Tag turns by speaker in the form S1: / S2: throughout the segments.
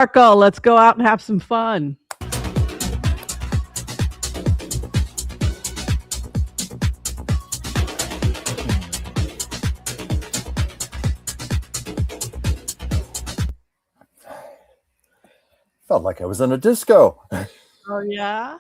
S1: Marco, let's go out and have some fun.
S2: Felt like I was in a disco.
S1: Oh, yeah?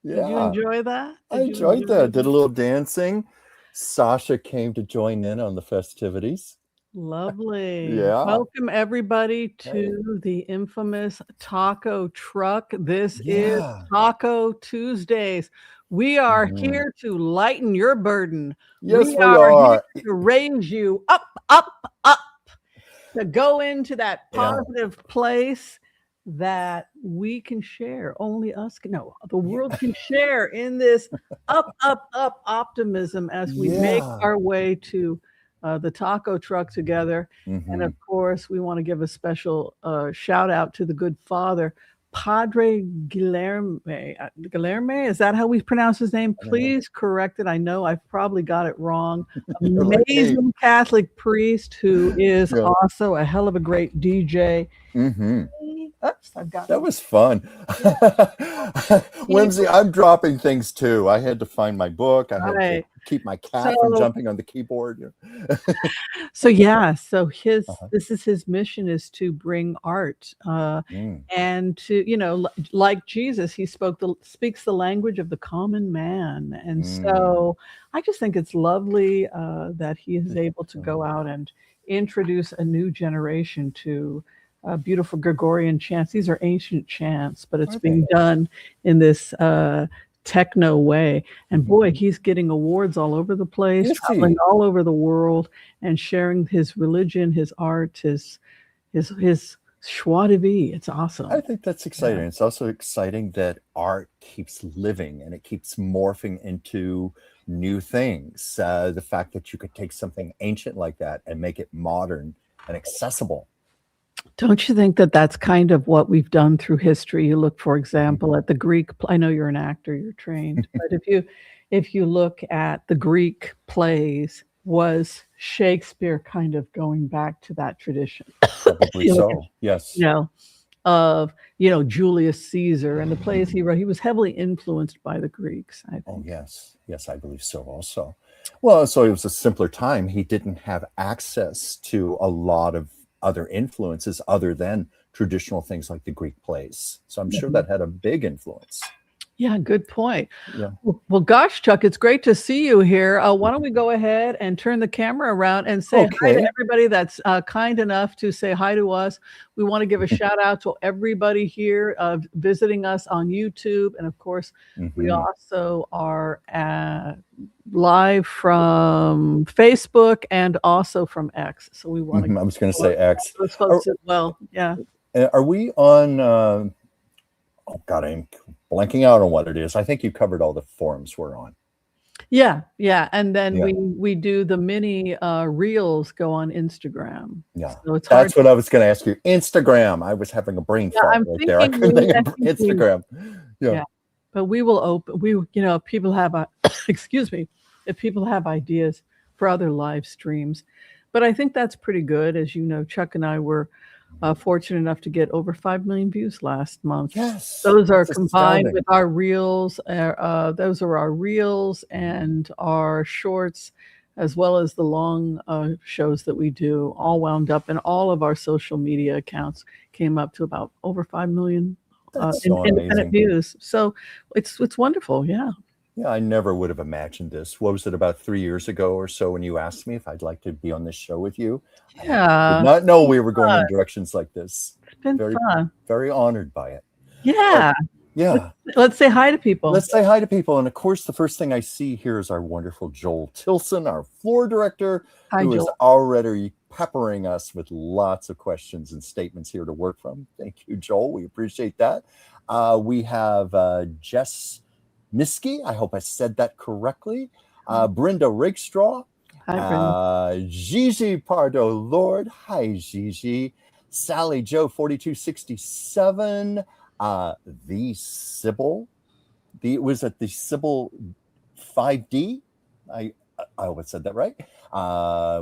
S2: Yeah.
S1: Did you enjoy that?
S2: I enjoyed that. Did a little dancing. Sasha came to join in on the festivities.
S1: Lovely.
S2: Yeah.
S1: Welcome, everybody, to the infamous taco truck. This is Taco Tuesdays. We are here to lighten your burden.
S2: Yes, we
S1: are here to raise you up, to go into that positive place that we can share. Only us can. No, the world can share in this up optimism as we make our way to the taco truck together. And of course, we want to give a special shout out to the good father, Padre Giller. Is that how we pronounce his name? Please correct it. I know I've probably got it wrong. Amazing Catholic priest who is also a hell of a great DJ. Oops, that
S2: was fun. Whimsy, I'm dropping things too. I had to find my book. I had to keep my cat from jumping on the keyboard.
S1: So this is his mission, is to bring art and to, like Jesus, he speaks the language of the common man. And so I just think it's lovely that he is able to go out and introduce a new generation to beautiful Gregorian chants. These are ancient chants, but it's being done in this techno way. And boy, he's getting awards all over the place, traveling all over the world, and sharing his religion, his art, his joie de vivre. It's awesome.
S2: I think that's exciting. It's also exciting that art keeps living and it keeps morphing into new things. The fact that you could take something ancient like that and make it modern and accessible.
S1: Don't you think that that's kind of what we've done through history? You look, for example, at the Greek. I know you're an actor, you're trained, but if you look at the Greek plays, was Shakespeare kind of going back to that tradition?
S2: Probably so. Yes.
S1: Of Julius Caesar and the plays he wrote. He was heavily influenced by the Greeks, I think.
S2: Oh yes, I believe so also. Well, so it was a simpler time. He didn't have access to a lot of other influences other than traditional things like the Greek plays. So I'm sure that had a big influence.
S1: Yeah, good point. Yeah. Well, gosh, Chuck, it's great to see you here. Why don't we go ahead and turn the camera around and say hi to everybody that's kind enough to say hi to us. We want to give a shout out to everybody here visiting us on YouTube. And of course, we also are live from Facebook and also from X. So we want to.
S2: I was going to say X.
S1: Those folks as well. Yeah.
S2: Are we on? Oh God, I'm blanking out on what it is. I think you covered all the forums we're on.
S1: Yeah, and then we do the mini reels go on Instagram.
S2: Yeah, so that's what I was going to ask you. Instagram. I was having a brain fart right there. I couldn't think of Instagram. Yeah,
S1: but we will open. If people have excuse me, if people have ideas for other live streams, but I think that's pretty good. As you know, Chuck and I were fortunate enough to get over 5 million views last month.
S2: Yes,
S1: those are combined with our reels. Those are our reels and our shorts, as well as the long shows that we do, all wound up, and all of our social media accounts came up to about over 5 million independent views. So it's wonderful. Yeah.
S2: Yeah, I never would have imagined this. What was it, about 3 years ago or so, when you asked me if I'd like to be on this show with you?
S1: Yeah.
S2: I did not know we were going in directions like this.
S1: It's been fun.
S2: Very honored by it.
S1: Yeah. Let's say hi to people.
S2: Let's say hi to people. And of course, the first thing I see here is our wonderful Joel Tilson, our floor director, who is already peppering us with lots of questions and statements here to work from. Thank you, Joel. We appreciate that. We have Jess Miski, I hope I said that correctly. Brenda Rakestraw.
S1: Hi, Brenda.
S2: Gigi Pardo Lord. Hi, Gigi. Sally Joe 4267. The Sybil. Was it the Sybil 5D? I hope I said that right.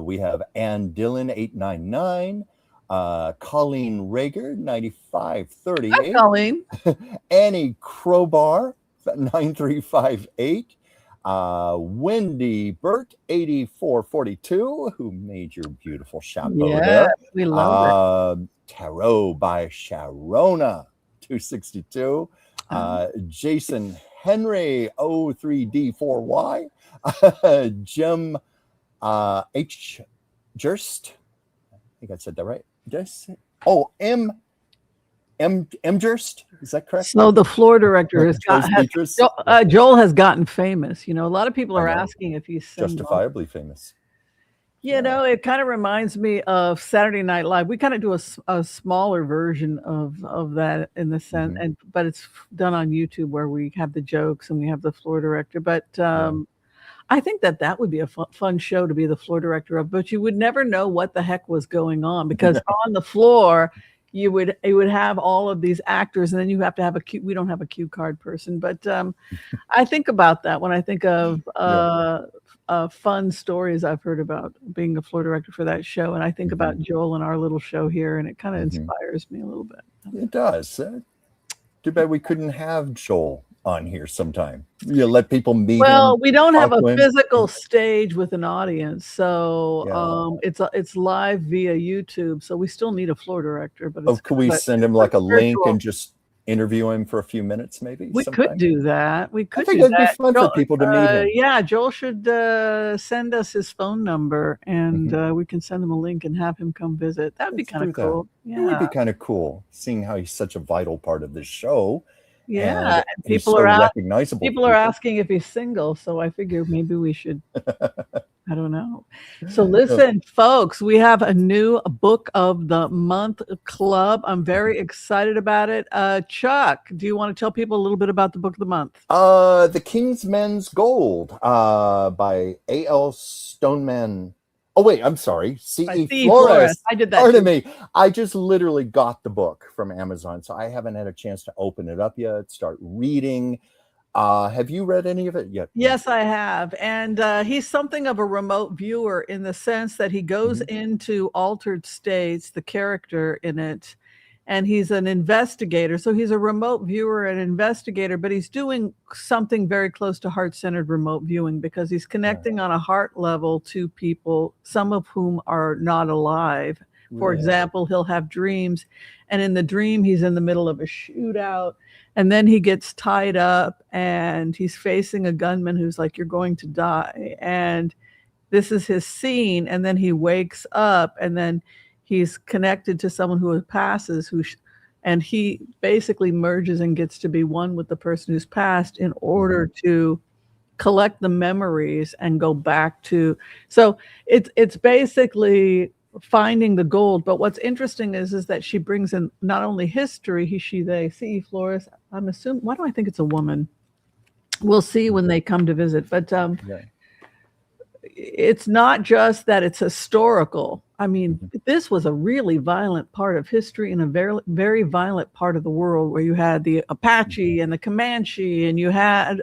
S2: We have Ann Dillon 899. Colleen Rager, 9538.
S1: Hi, Colleen.
S2: Annie Crowbar, 9358. Wendy Burt, 8442, who made your beautiful shout over there.
S1: We love it.
S2: Tarot by Sharona, 262. Jason Henry, 03D4Y. Jim H. Jerst. I think I said that right. Did I say? Oh, M. Jerst. Is that correct?
S1: So the floor director Joel has gotten famous. You know, a lot of people are asking if he's
S2: justifiably famous.
S1: You know, it kind of reminds me of Saturday Night Live. We kind of do a smaller version of that in the sense, but it's done on YouTube where we have the jokes and we have the floor director. But I think that would be a fun show to be the floor director of. But you would never know what the heck was going on because on the floor it would have all of these actors, and then you have to have we don't have a cue card person, but I think about that when I think of fun stories I've heard about being the floor director for that show, and I think about Joel and our little show here, and it kind of inspires me a little bit.
S2: It does. Too bad we couldn't have Joel on here sometime. You let people meet.
S1: Well, we don't have a physical stage with an audience, so it's live via YouTube. So we still need a floor director. But
S2: could we send him like a link and just interview him for a few minutes, maybe?
S1: We could do that. We could.
S2: I think it'd be fun for people to meet him.
S1: Yeah, Joel should send us his phone number, and we can send him a link and have him come visit. That'd be kind of cool.
S2: Yeah, it would be kind of cool seeing how he's such a vital part of this show.
S1: Yeah,
S2: and people are recognizable.
S1: People are asking if he's single, so I figure maybe we should. I don't know. So listen, folks, we have a new book of the month club. I'm very excited about it. Chuck, do you want to tell people a little bit about the book of the month?
S2: The King's Men's Gold by A.L. Stoneman. Oh, wait, I'm sorry. C.E. Flores.
S1: I did that.
S2: Pardon me. I just literally got the book from Amazon, so I haven't had a chance to open it up yet, start reading. Have you read any of it yet?
S1: Yes, I have. And he's something of a remote viewer in the sense that he goes into altered states, the character in it, and he's an investigator. So he's a remote viewer and investigator, but he's doing something very close to heart-centered remote viewing because he's connecting on a heart level to people, some of whom are not alive. For example, he'll have dreams, and in the dream, he's in the middle of a shootout, and then he gets tied up, and he's facing a gunman who's like, "You're going to die." And this is his scene, and then he wakes up, and then he's connected to someone who passes, and he basically merges and gets to be one with the person who's passed in order to collect the memories and go back to. So it's basically finding the gold. But what's interesting is that she brings in not only history, he, she, they. C.E. Flores, I'm assuming. Why do I think it's a woman? We'll see when they come to visit. But it's not just that it's historical. I mean, this was a really violent part of history in a very, very violent part of the world where you had the Apache and the Comanche, and you had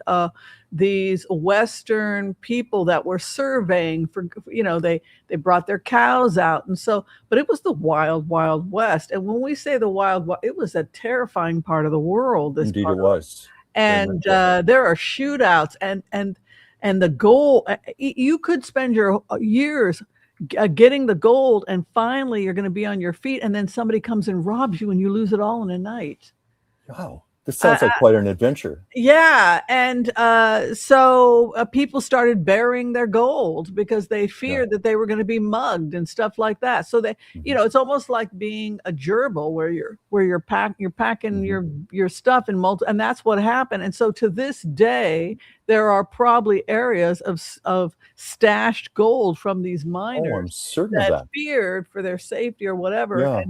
S1: these Western people that were surveying for, they brought their cows out. And so, but it was the wild, wild West. And when we say the wild, it was a terrifying part of the world.
S2: Indeed it was.
S1: And there are shootouts and the goal, you could spend your years getting the gold, and finally you're going to be on your feet, and then somebody comes and robs you and you lose it all in a night.
S2: Wow. This sounds like quite an adventure.
S1: Yeah. And so people started burying their gold because they feared that they were going to be mugged and stuff like that. So they, it's almost like being a gerbil where you're packing your stuff and that's what happened. And so to this day, there are probably areas of stashed gold from these miners
S2: I'm certain of that.
S1: Feared for their safety or whatever. Yeah.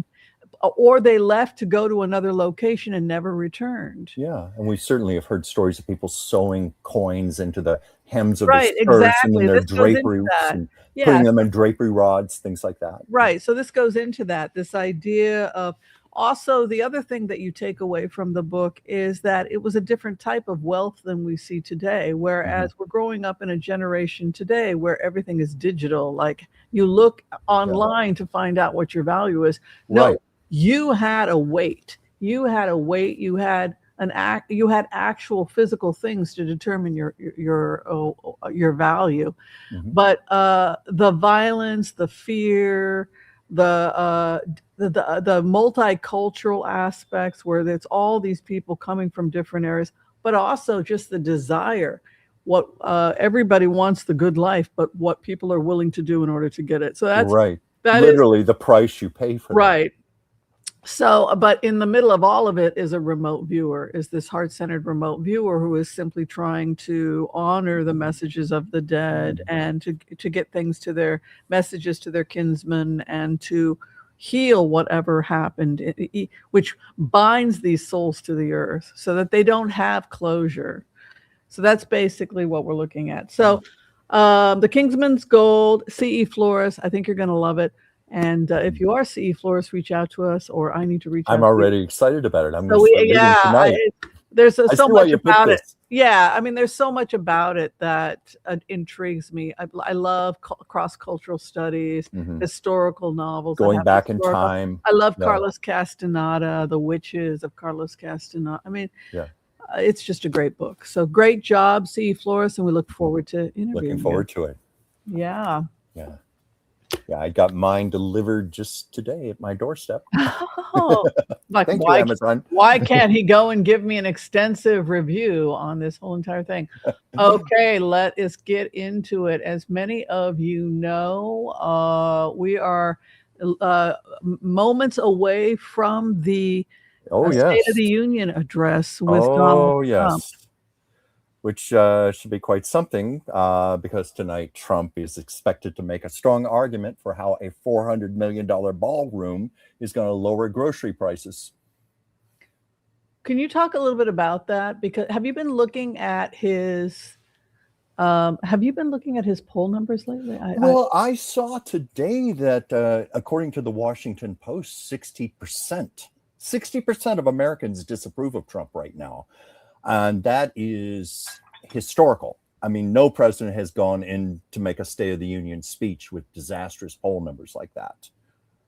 S1: Or they left to go to another location and never returned.
S2: Yeah, and we certainly have heard stories of people sewing coins into the hems of the skirts and then their drapery and putting them in drapery rods, things like that.
S1: Right, so this goes into that, this idea of also, the other thing that you take away from the book is that it was a different type of wealth than we see today, whereas we're growing up in a generation today where everything is digital. Like, you look online to find out what your value is. No, you had a weight. You had a weight. You had you had actual physical things to determine your value. But the violence, the fear, the multicultural aspects, where it's all these people coming from different areas, but also just the desire. What everybody wants the good life, but what people are willing to do in order to get it. So that's
S2: literally the price you pay for
S1: that. So, but in the middle of all of it is a remote viewer, is this heart-centered remote viewer who is simply trying to honor the messages of the dead and to get things to their messages to their kinsmen and to heal whatever happened, which binds these souls to the earth so that they don't have closure. So that's basically what we're looking at. So the Kingsman's Gold, C.E. Flores, I think you're going to love it. And if you are C.E. Flores, reach out to us, or I need to reach out.
S2: I'm already excited about it. I'm going to start reading tonight.
S1: There's so much about it. Yeah, I mean, there's so much about it that intrigues me. I love cross-cultural studies, historical novels.
S2: Going back in time.
S1: I love Carlos Castaneda, The Witches of Carlos Castaneda. I mean, it's just a great book. So great job, C.E. Flores, and we look forward to interviewing you.
S2: Looking forward to it.
S1: Yeah.
S2: Yeah, I got mine delivered just today at my doorstep.
S1: Like,
S2: Thank you, Amazon.
S1: Why can't he go and give me an extensive review on this whole entire thing? Okay, let us get into it. As many of you know, we are moments away from the State of the Union address with Donald Trump.
S2: Which should be quite something because tonight Trump is expected to make a strong argument for how a $400 million ballroom is going to lower grocery prices.
S1: Can you talk a little bit about that? Because have you been looking at his poll numbers lately?
S2: I saw today that according to the Washington Post, 60% of Americans disapprove of Trump right now. And that is historical. I mean, no president has gone in to make a State of the Union speech with disastrous poll numbers like that.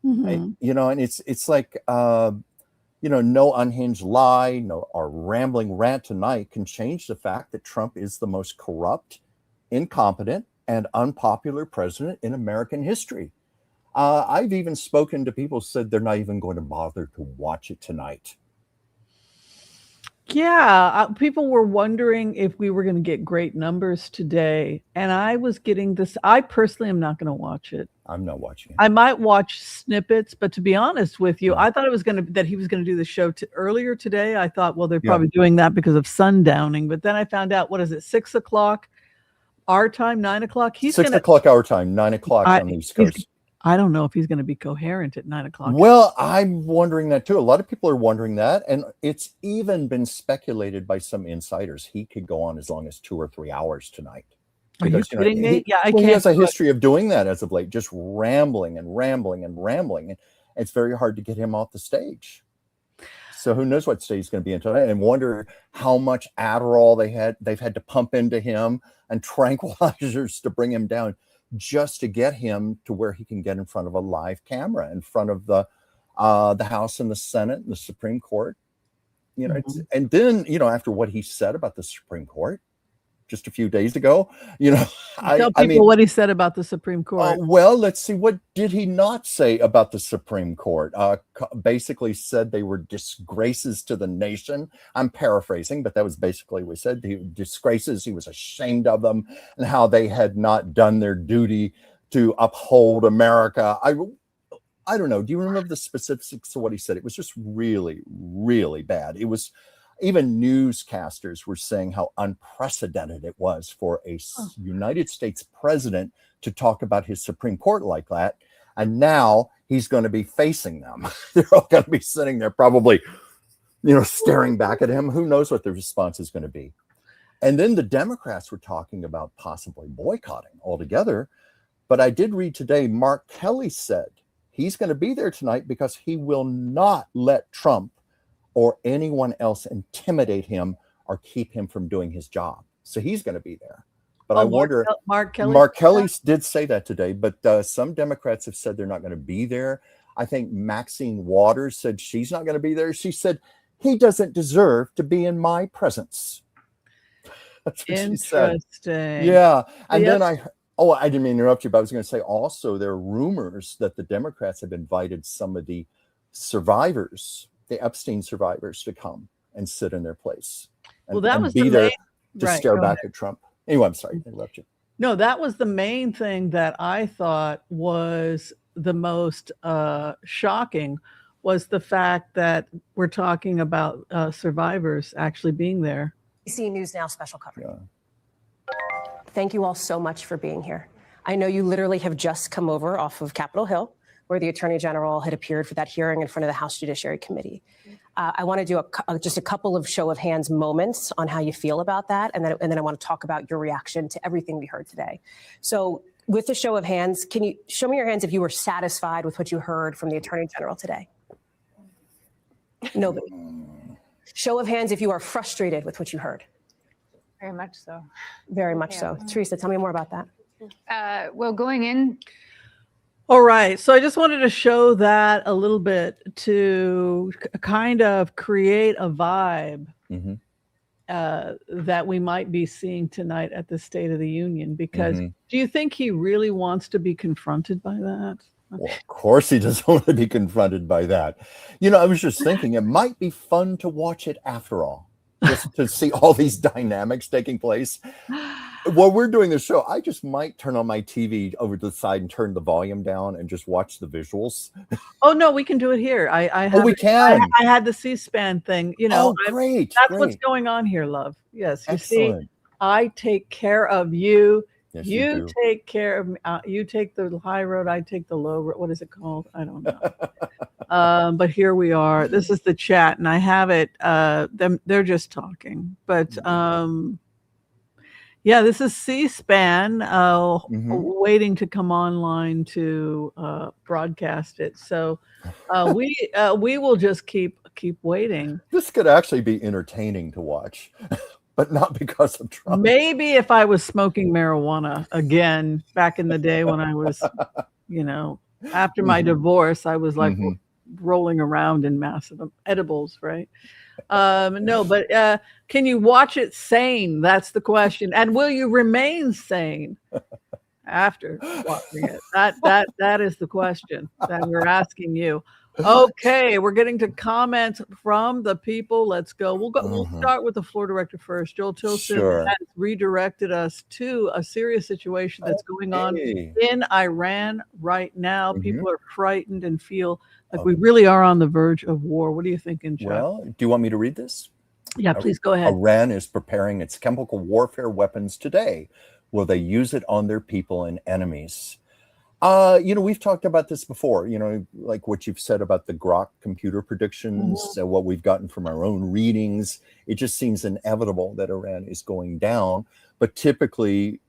S2: And it's like, no unhinged lie, our rambling rant tonight can change the fact that Trump is the most corrupt, incompetent, and unpopular president in American history. I've even spoken to people who said they're not even going to bother to watch it tonight.
S1: Yeah, people were wondering if we were going to get great numbers today. And I was getting this. I personally am not going to watch it.
S2: I'm not watching it.
S1: I might watch snippets, but to be honest with you, I thought that he was going to do the show earlier today. I thought, well, they're probably doing that because of sundowning. But then I found out, 6 o'clock our time, 9 o'clock?
S2: 6 o'clock our time, 9 o'clock on the East Coast.
S1: I don't know if he's going to be coherent at 9 o'clock.
S2: Well, I'm wondering that too. A lot of people are wondering that. And it's even been speculated by some insiders. He could go on as long as 2 or 3 hours tonight.
S1: Because, are you kidding me? Yeah,
S2: he has a history of doing that as of late, just rambling and rambling and rambling. And it's very hard to get him off the stage. So who knows what state he's going to be in tonight, and wonder how much Adderall they've had to pump into him and tranquilizers to bring him down, just to get him to where he can get in front of a live camera, in front of the House and the Senate and the Supreme Court. And then, after what he said about the Supreme Court just a few days ago,
S1: tell people what he said about the Supreme Court.
S2: Well, let's see. What did he not say about the Supreme Court? Basically said they were disgraces to the nation. I'm paraphrasing, but that was basically what he said. Disgraces. He was ashamed of them and how they had not done their duty to uphold America. I don't know. Do you remember the specifics of what he said? It was just really, really bad. It was. Even newscasters were saying how unprecedented it was for a United States president to talk about his Supreme Court like that. And now he's going to be facing them. They're all going to be sitting there probably, staring back at him. Who knows what the response is going to be? And then the Democrats were talking about possibly boycotting altogether. But I did read today, Mark Kelly said he's going to be there tonight because he will not let Trump or anyone else intimidate him or keep him from doing his job. So he's going to be there. But I wonder, Mark Kelly did say that today, but some Democrats have said they're not going to be there. I think Maxine Waters said she's not going to be there. She said, he doesn't deserve to be in my presence. That's what she said.
S1: Interesting.
S2: Yeah. And then I didn't mean to interrupt you, but I was going to say also there are rumors that the Democrats have invited some of the survivors, the Epstein survivors, to come and sit in their place. And,
S1: that was
S2: be there to stare back at Trump. Anyway, I'm sorry to interrupt you.
S1: No, that was the main thing that I thought was the most shocking, was the fact that we're talking about survivors actually being there.
S3: ABC News Now special coverage. Yeah. Thank you all so much for being here. I know you literally have just come over off of Capitol Hill, where the Attorney General had appeared for that hearing in front of the House Judiciary Committee. I want to do just a couple of show of hands moments on how you feel about that, and then I want to talk about your reaction to everything we heard today. So with the show of hands, can you show me your hands if you were satisfied with what you heard from the Attorney General today? Nobody. Show of hands if you are frustrated with what you heard.
S4: Very much so.
S3: Very much so. Teresa, tell me more about that.
S4: Well, going in.
S1: All right. So I just wanted to show that a little bit to kind of create a vibe that we might be seeing tonight at the State of the Union, because do you think he really wants to be confronted by that?
S2: Well, of course he doesn't want to be confronted by that. You know, I was just thinking it might be fun to watch it after all, just to see all these dynamics taking place. While we're doing the show, I just might turn on my TV over to the side and turn the volume down and just watch the visuals.
S1: Oh, no, we can do it here. I had the C-SPAN thing, you know.
S2: Oh, great.
S1: That's what's going on here, love. Yes. You see, I take care of you.
S2: Yes,
S1: you take care of me. You take the high road. I take the low road. What is it called? I don't know. But here we are. This is the chat, and I have it. They're just talking. But yeah, this is C-SPAN waiting to come online to broadcast it. So we will just keep waiting.
S2: This could actually be entertaining to watch. But not because of Trump.
S1: Maybe if I was smoking marijuana again back in the day when I was, you know, after my divorce, I was like rolling around in massive edibles, right? No, but can you watch it sane? That's the question. And will you remain sane after watching it? That is the question that we're asking you. Okay, we're getting to comments from the people. Let's go. We'll start with the floor director first. Joel Tilson has redirected us to a serious situation that's going on in Iran right now. People are frightened and feel like we really are on the verge of war. What are you thinking, Chuck?
S2: Well, do you want me to read this?
S1: Yeah, please go ahead.
S2: Iran is preparing its chemical warfare weapons today. Will they use it on their people and enemies? You know, we've talked about this before, you know, like what you've said about the Grok computer predictions, what we've gotten from our own readings. It just seems inevitable that Iran is going down. But typically,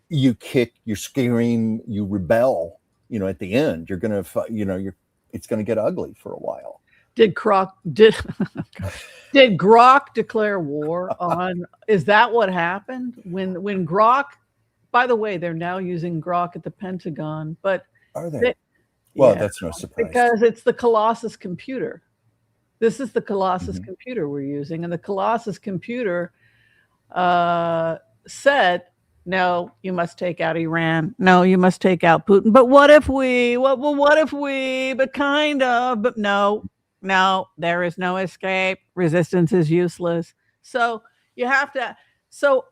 S2: you kick, you scream, you rebel, you know, at the end. You're going to, you know, it's going to get ugly for a while.
S1: Did Grok declare war on? Is that what happened when Grok? By the way, they're now using Grok at the Pentagon, but
S2: are they? Well, that's no surprise
S1: because it's the Colossus computer. This is the Colossus computer we're using, and the Colossus computer said, "No, you must take out Iran. No, you must take out Putin. But what if we? What if we? But kind of. But no, there is no escape. Resistance is useless. So you have to. So."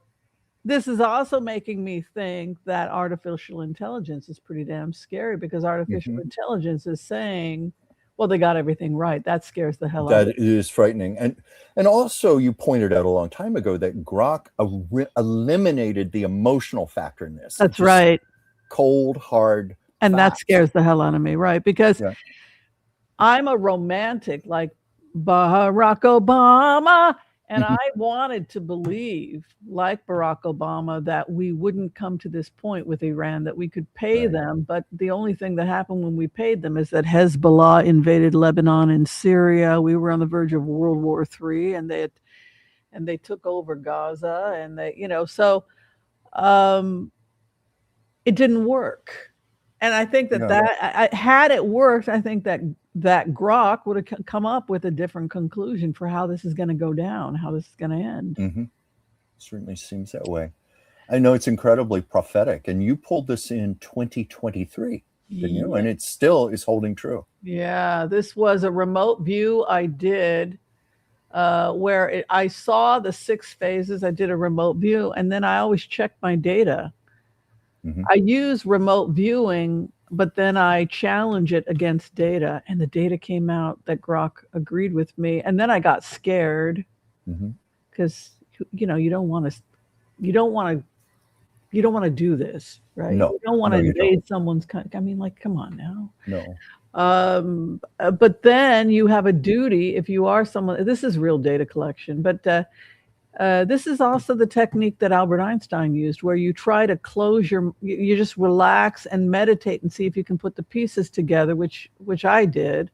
S1: This is also making me think that artificial intelligence is pretty damn scary, because artificial intelligence is saying, well, they got everything right. That scares the hell out of me.
S2: That is frightening. And also you pointed out a long time ago that Grok eliminated the emotional factor in this.
S1: That's right.
S2: Cold, hard.
S1: And that scares the hell out of me, right? Because I'm a romantic like Barack Obama. And I wanted to believe, like Barack Obama, that we wouldn't come to this point with Iran, that we could pay them. But the only thing that happened when we paid them is that Hezbollah invaded Lebanon and Syria. We were on the verge of World War III, and they took over Gaza, and so it didn't work. And I think that had it worked, I think that Grok would have come up with a different conclusion for how this is going to go down, how this is going to end.
S2: Mm-hmm. Certainly seems that way. I know it's incredibly prophetic, and you pulled this in 2023, didn't you? And it still is holding true.
S1: Yeah, this was a remote view I did where I saw the 6 phases. I did a remote view, and then I always check my data. Mm-hmm. I use remote viewing, but then I challenge it against data, and the data came out that Grok agreed with me. And then I got scared because you don't want to do this, right?
S2: No,
S1: you don't want to invade someone's country. I mean, like, come on now.
S2: No.
S1: But then you have a duty if you are someone. This is real data collection, but this is also the technique that Albert Einstein used, where you try to you just relax and meditate and see if you can put the pieces together, which I did.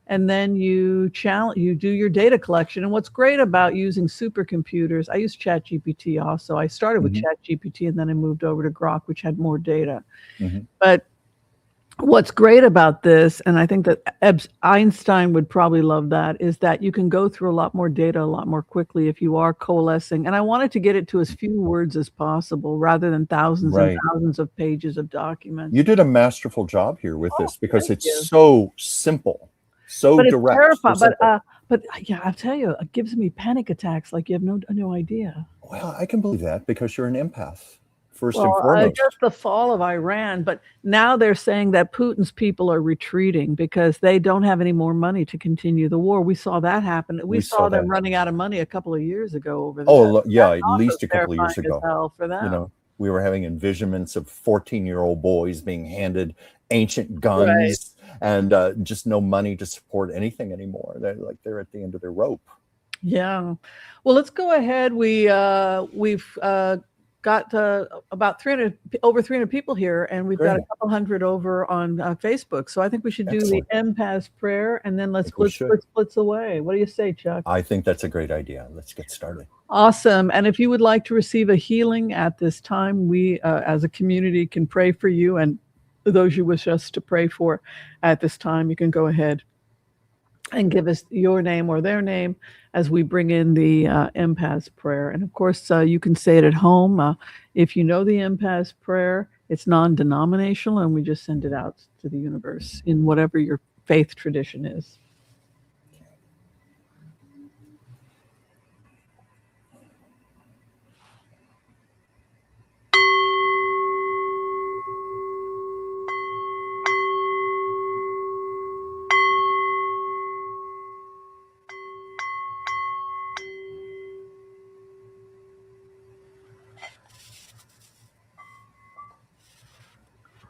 S1: And then you do your data collection. And what's great about using supercomputers, I use ChatGPT also. I started with ChatGPT, and then I moved over to Grok, which had more data. But what's great about this, and I think that Einstein would probably love that, is that you can go through a lot more data a lot more quickly if you are coalescing. And I wanted to get it to as few words as possible rather than thousands and thousands of pages of documents.
S2: You did a masterful job here with this, because it's so simple, so direct.
S1: It's terrifying, but yeah, I'll tell you, it gives me panic attacks like you have no idea.
S2: Well, I can believe that, because you're an empath. First and foremost.
S1: Just the fall of Iran, but now they're saying that Putin's people are retreating because they don't have any more money to continue the war. We saw that happen. We saw them running out of money a couple of years ago over there.
S2: Oh, yeah, at least a couple of years ago.
S1: For them.
S2: We were having envisionments of 14-year-old boys being handed ancient guns and just no money to support anything anymore. They're at the end of their rope.
S1: Yeah. Well, let's go ahead. We've got about over 300 people here, and we've got a couple hundred over on Facebook. So I think we should do the Empath prayer, and then let's blitz away. What do you say, Chuck?
S2: I think that's a great idea. Let's get started.
S1: Awesome. And if you would like to receive a healing at this time, we as a community can pray for you, and those you wish us to pray for at this time, you can go ahead and give us your name or their name as we bring in the Empath prayer. And of course, you can say it at home. If you know the Empath prayer, it's non-denominational, and we just send it out to the universe in whatever your faith tradition is.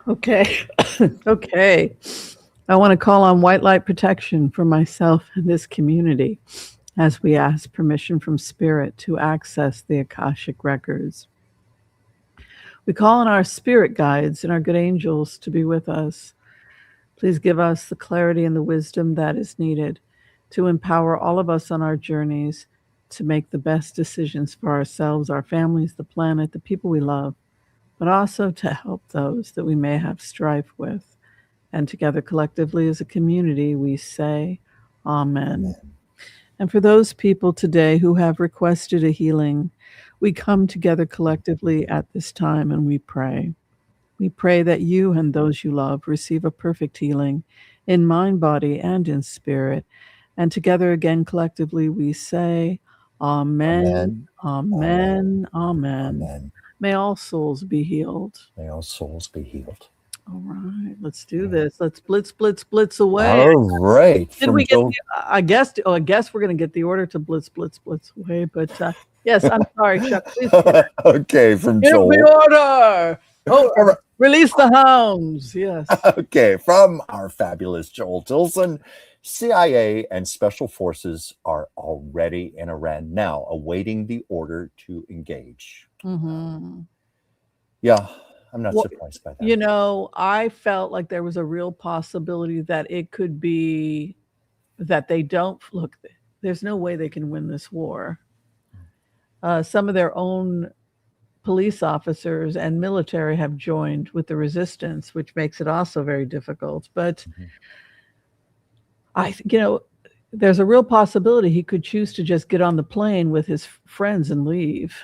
S1: Okay. Okay. I want to call on white light protection for myself and this community as we ask permission from Spirit to access the Akashic records. We call on our spirit guides and our good angels to be with us. Please give us the clarity and the wisdom that is needed to empower all of us on our journeys to make the best decisions for ourselves, our families, the planet, the people we love, but also to help those that we may have strife with. And together collectively as a community, we say, Amen. And for those people today who have requested a healing, we come together collectively at this time and we pray. We pray that you and those you love receive a perfect healing in mind, body, and in spirit. And together again, collectively, we say, Amen, Amen, Amen, Amen. Amen. May all souls be healed.
S2: May all souls be healed.
S1: All right, let's do this. Let's blitz away.
S2: All right.
S1: Did we get? I guess we're going to get the order to blitz away. But yes, I'm sorry, Chuck. Please.
S2: Okay, from Joel.
S1: Give me order. Oh, release the hounds. Yes.
S2: Okay, from our fabulous Joel Tilson. CIA and special forces are already in Iran now, awaiting the order to engage. Yeah, I'm not surprised by that.
S1: You know, I felt like there was a real possibility that it could be that they don't look. There's no way they can win this war. Some of their own police officers and military have joined with the resistance, which makes it also very difficult. But you know, there's a real possibility he could choose to just get on the plane with his friends and leave.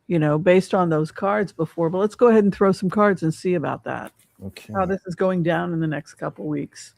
S1: You know, based on those cards before. But let's go ahead and throw some cards and see about that.
S2: Okay.
S1: How this is going down in the next couple weeks.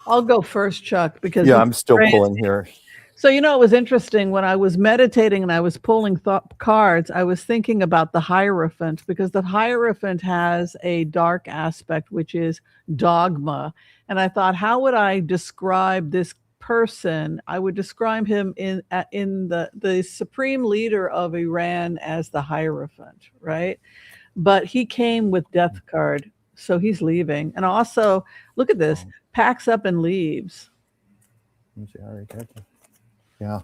S1: I'll go first, Chuck, because
S2: I'm still pulling here.
S1: So, you know, it was interesting when I was meditating and I was pulling cards, I was thinking about the Hierophant, because the Hierophant has a dark aspect, which is dogma. And I thought, how would I describe this person? I would describe him in the supreme leader of Iran as the Hierophant, right? But he came with Death card, so he's leaving. And also, look at this, packs up and leaves.
S2: Yeah.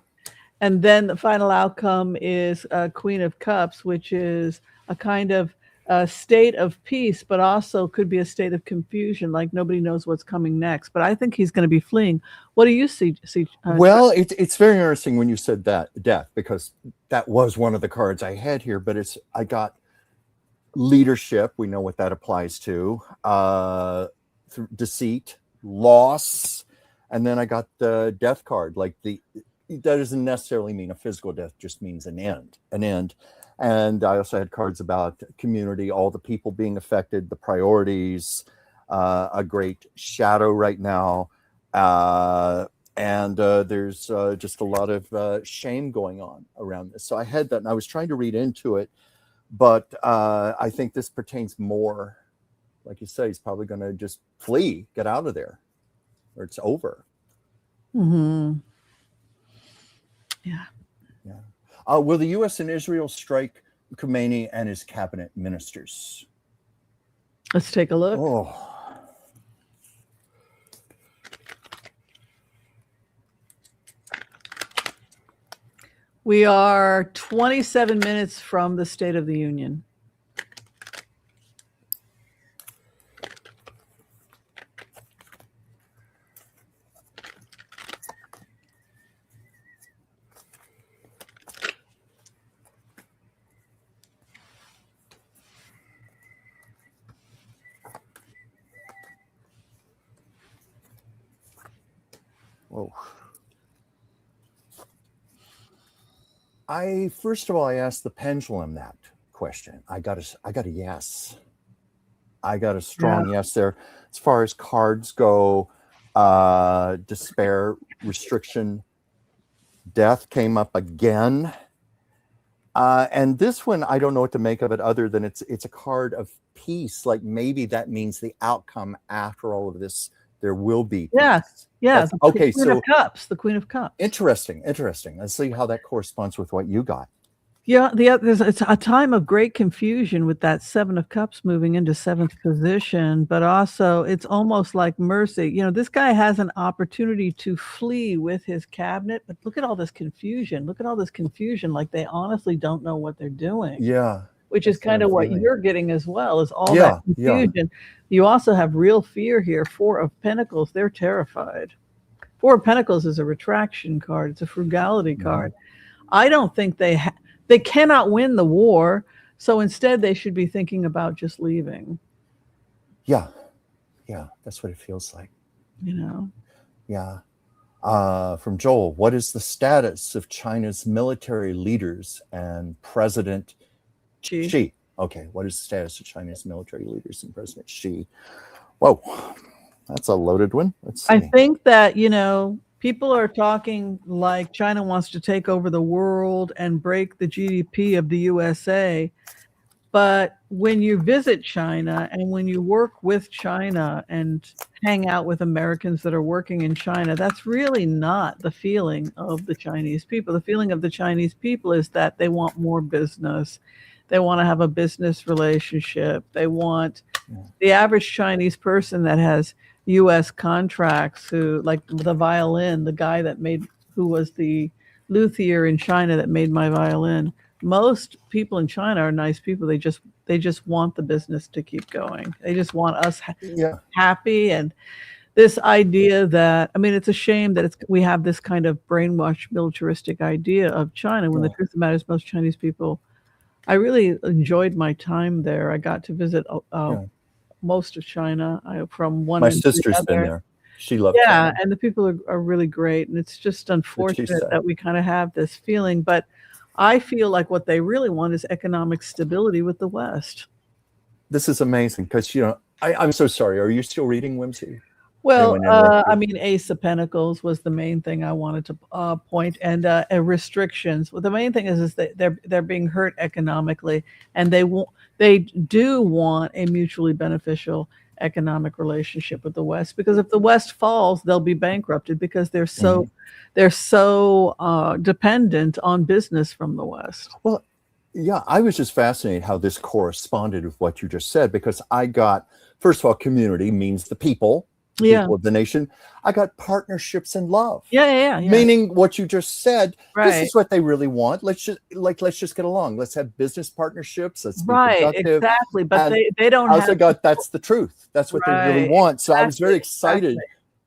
S1: And then the final outcome is Queen of Cups, which is a kind of state of peace, but also could be a state of confusion, like nobody knows what's coming next. But I think he's going to be fleeing. What do you see?
S2: Well, it's very interesting when you said that, death, because that was one of the cards I had here, but I got leadership. We know what that applies to. Deceit, loss, and then I got the death card. Like that doesn't necessarily mean a physical death, just means an end. And I also had cards about community, all the people being affected, the priorities, a great shadow right now. And there's just a lot of shame going on around this. So I had that, and I was trying to read into it, but I think this pertains more, like you say, he's probably going to just flee, get out of there, or it's over.
S1: Yeah.
S2: Will the U.S. and Israel strike Khomeini and his cabinet ministers?
S1: Let's take a look.
S2: Oh.
S1: We are 27 minutes from the State of the Union.
S2: Whoa. First of all, I asked the pendulum that question. I got a yes. I got a strong yes there. As far as cards go, despair, restriction, death came up again. And this one, I don't know what to make of it other than it's a card of peace. Like maybe that means the outcome after all of this, there will be peace.
S1: Yes.
S2: Okay.
S1: The Queen of Cups.
S2: Interesting. Let's see how that corresponds with what you got.
S1: Yeah, it's a time of great confusion with that Seven of Cups moving into seventh position, but also it's almost like mercy. You know, this guy has an opportunity to flee with his cabinet, but look at all this confusion. Like they honestly don't know what they're doing.
S2: Yeah.
S1: Which is kind of what you're getting as well, is all that confusion. Yeah. You also have real fear here. Four of Pentacles, they're terrified. Four of Pentacles is a retraction card. It's a frugality card. I don't think they cannot win the war, so instead they should be thinking about just leaving.
S2: Yeah, that's what it feels like.
S1: You know?
S2: Yeah. From Joel, what is the status of China's military leaders and President Xi? Okay, what is the status of China's military leaders and President Xi? Whoa, that's a loaded one. Let's see.
S1: I think that, you know, People are talking like China wants to take over the world and break the GDP of the USA. But when you visit China and when you work with China and hang out with Americans that are working in China, that's really not the feeling of the Chinese people. The feeling of the Chinese people is that they want more business. They want to have a business relationship. They want the average Chinese person that has U.S. contracts, who, like the violin, the guy who was the luthier in China that made my violin. Most people in China are nice people. They just want the business to keep going. They just want us happy. And this idea that, I mean, it's a shame that we have this kind of brainwashed militaristic idea of China, when the truth of the matter is most Chinese people. I really enjoyed my time there. I got to visit most of China from one
S2: My
S1: end to the
S2: sister's been
S1: other.
S2: there. She loved China.
S1: And the people are really great. And it's just unfortunate that we kind of have this feeling. But I feel like what they really want is economic stability with the West.
S2: This is amazing because, you know, I'm so sorry. Are you still reading Whimsy?
S1: Well, I mean, Ace of Pentacles was the main thing I wanted to point, and restrictions. Well, the main thing is that they're being hurt economically, and they do want a mutually beneficial economic relationship with the West, because if the West falls, they'll be bankrupted because they're so dependent on business from the West.
S2: Well, yeah, I was just fascinated how this corresponded with what you just said, because I got, first of all, community means the people of the nation. I got partnerships and love.
S1: Yeah.
S2: Meaning what you just said.
S1: Right.
S2: This is what they really want. Let's just get along. Let's have business partnerships. Let's be productive.
S1: Exactly. But they don't.
S2: That's the truth. That's what they really want. So I was very excited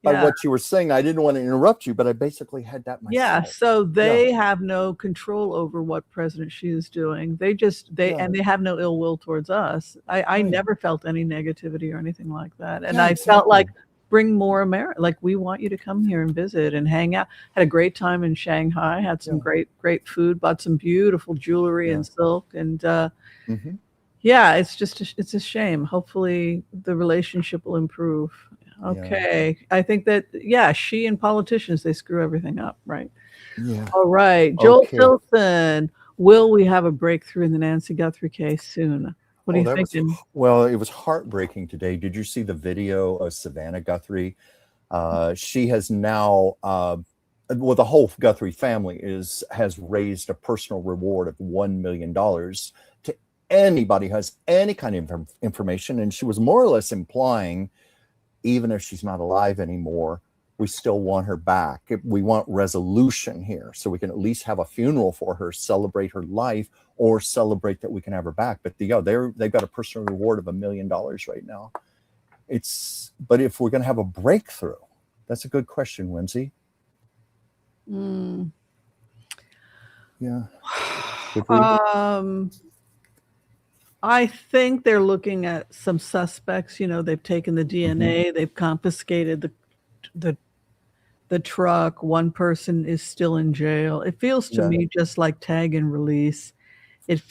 S2: by what you were saying. I didn't want to interrupt you, but I basically had that myself.
S1: Yeah. So they have no control over what President Xi is doing. They have no ill will towards us. I never felt any negativity or anything like that. And I felt like, bring more America. Like, we want you to come here and visit and hang out. Had a great time in Shanghai. Had some great food. Bought some beautiful jewelry and silk. And it's a shame. Hopefully the relationship will improve. Okay. I think that Xi and politicians, they screw everything up, right?
S2: Yeah.
S1: All right. Joel Tilson, will we have a breakthrough in the Nancy Guthrie case soon? What are you thinking?
S2: Well, it was heartbreaking today. Did you see the video of Savannah Guthrie? She has now, the whole Guthrie family has raised a personal reward of $1 million to anybody who has any kind of information. And she was more or less implying, even if she's not alive anymore, we still want her back. We want resolution here, so we can at least have a funeral for her, celebrate her life, or celebrate that we can have her back. But they've got a personal reward of $1 million right now. But if we're going to have a breakthrough, that's a good question, Whimsy. Yeah.
S1: I think they're looking at some suspects. You know, they've taken the DNA, they've confiscated the truck. One person is still in jail. It feels to me just like tag and release,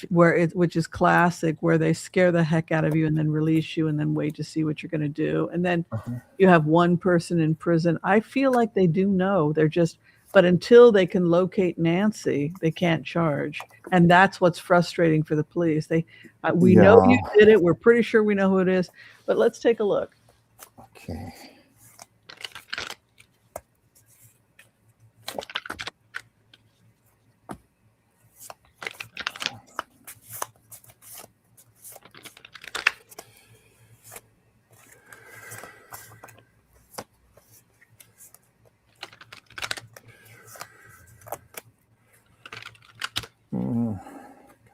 S1: which is classic, where they scare the heck out of you and then release you and then wait to see what you're going to do. And then you have one person in prison. I feel like they do know. But until they can locate Nancy, they can't charge. And that's what's frustrating for the police. We know you did it. We're pretty sure we know who it is. But let's take a look.
S2: Okay.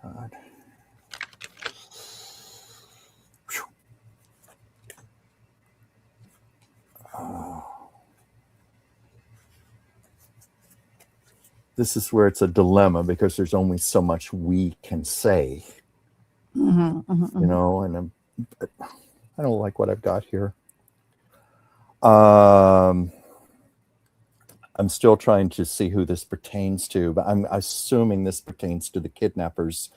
S2: God. This is where it's a dilemma, because there's only so much we can say, you know, and I don't like what I've got here. I'm still trying to see who this pertains to, but I'm assuming this pertains to the kidnappers.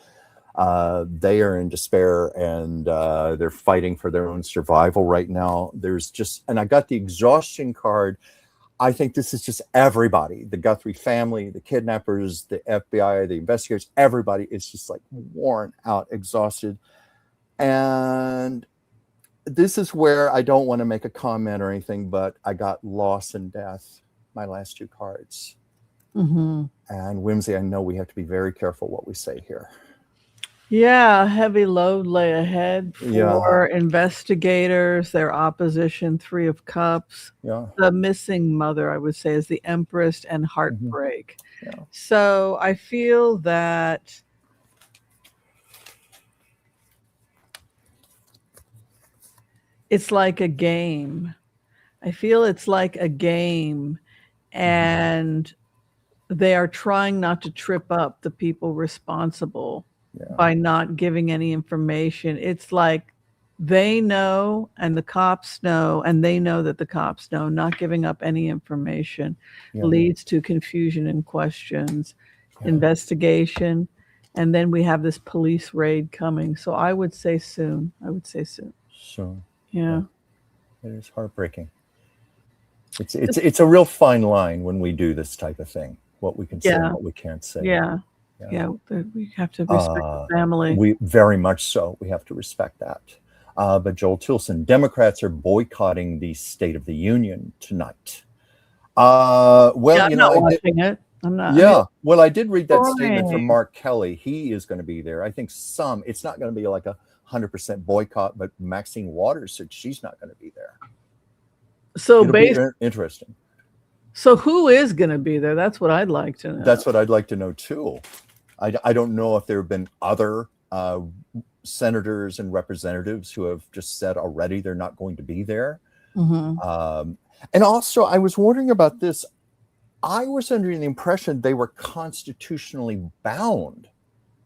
S2: They are in despair, and they're fighting for their own survival right now. And I got the exhaustion card. I think this is just everybody, the Guthrie family, the kidnappers, the FBI, the investigators, everybody is just like worn out, exhausted. And this is where I don't want to make a comment or anything, but I got loss and death, my last 2 cards. And Whimsy, I know we have to be very careful what we say here.
S1: Yeah, heavy load lay ahead for investigators, their opposition, 3 of Cups. The missing mother, I would say, is the Empress and heartbreak. So I feel that it's like a game. I feel it's like a game, and they are trying not to trip up the people responsible by not giving any information. It's like they know and the cops know, and they know that the cops know. Not giving up any information leads to confusion and questions, investigation, and then we have this police raid coming. So I would say soon.
S2: Soon.
S1: Yeah.
S2: It is heartbreaking. It's a real fine line when we do this type of thing, what we can say and what we can't say.
S1: We have to respect the family.
S2: We very much so. We have to respect that. But Joel Tilson, Democrats are boycotting the State of the Union tonight.
S1: I'm not watching it. I'm not.
S2: Well, I did read that statement from Mark Kelly. He is going to be there. I think it's not going to be like 100% boycott, but Maxine Waters said she's not going to be there.
S1: So
S2: it'll be interesting.
S1: So who is going to be there? That's what I'd like to know.
S2: That's what I'd like to know too. I don't know if there have been other senators and representatives who have just said already they're not going to be there. And also, I was wondering about this. I was under the impression they were constitutionally bound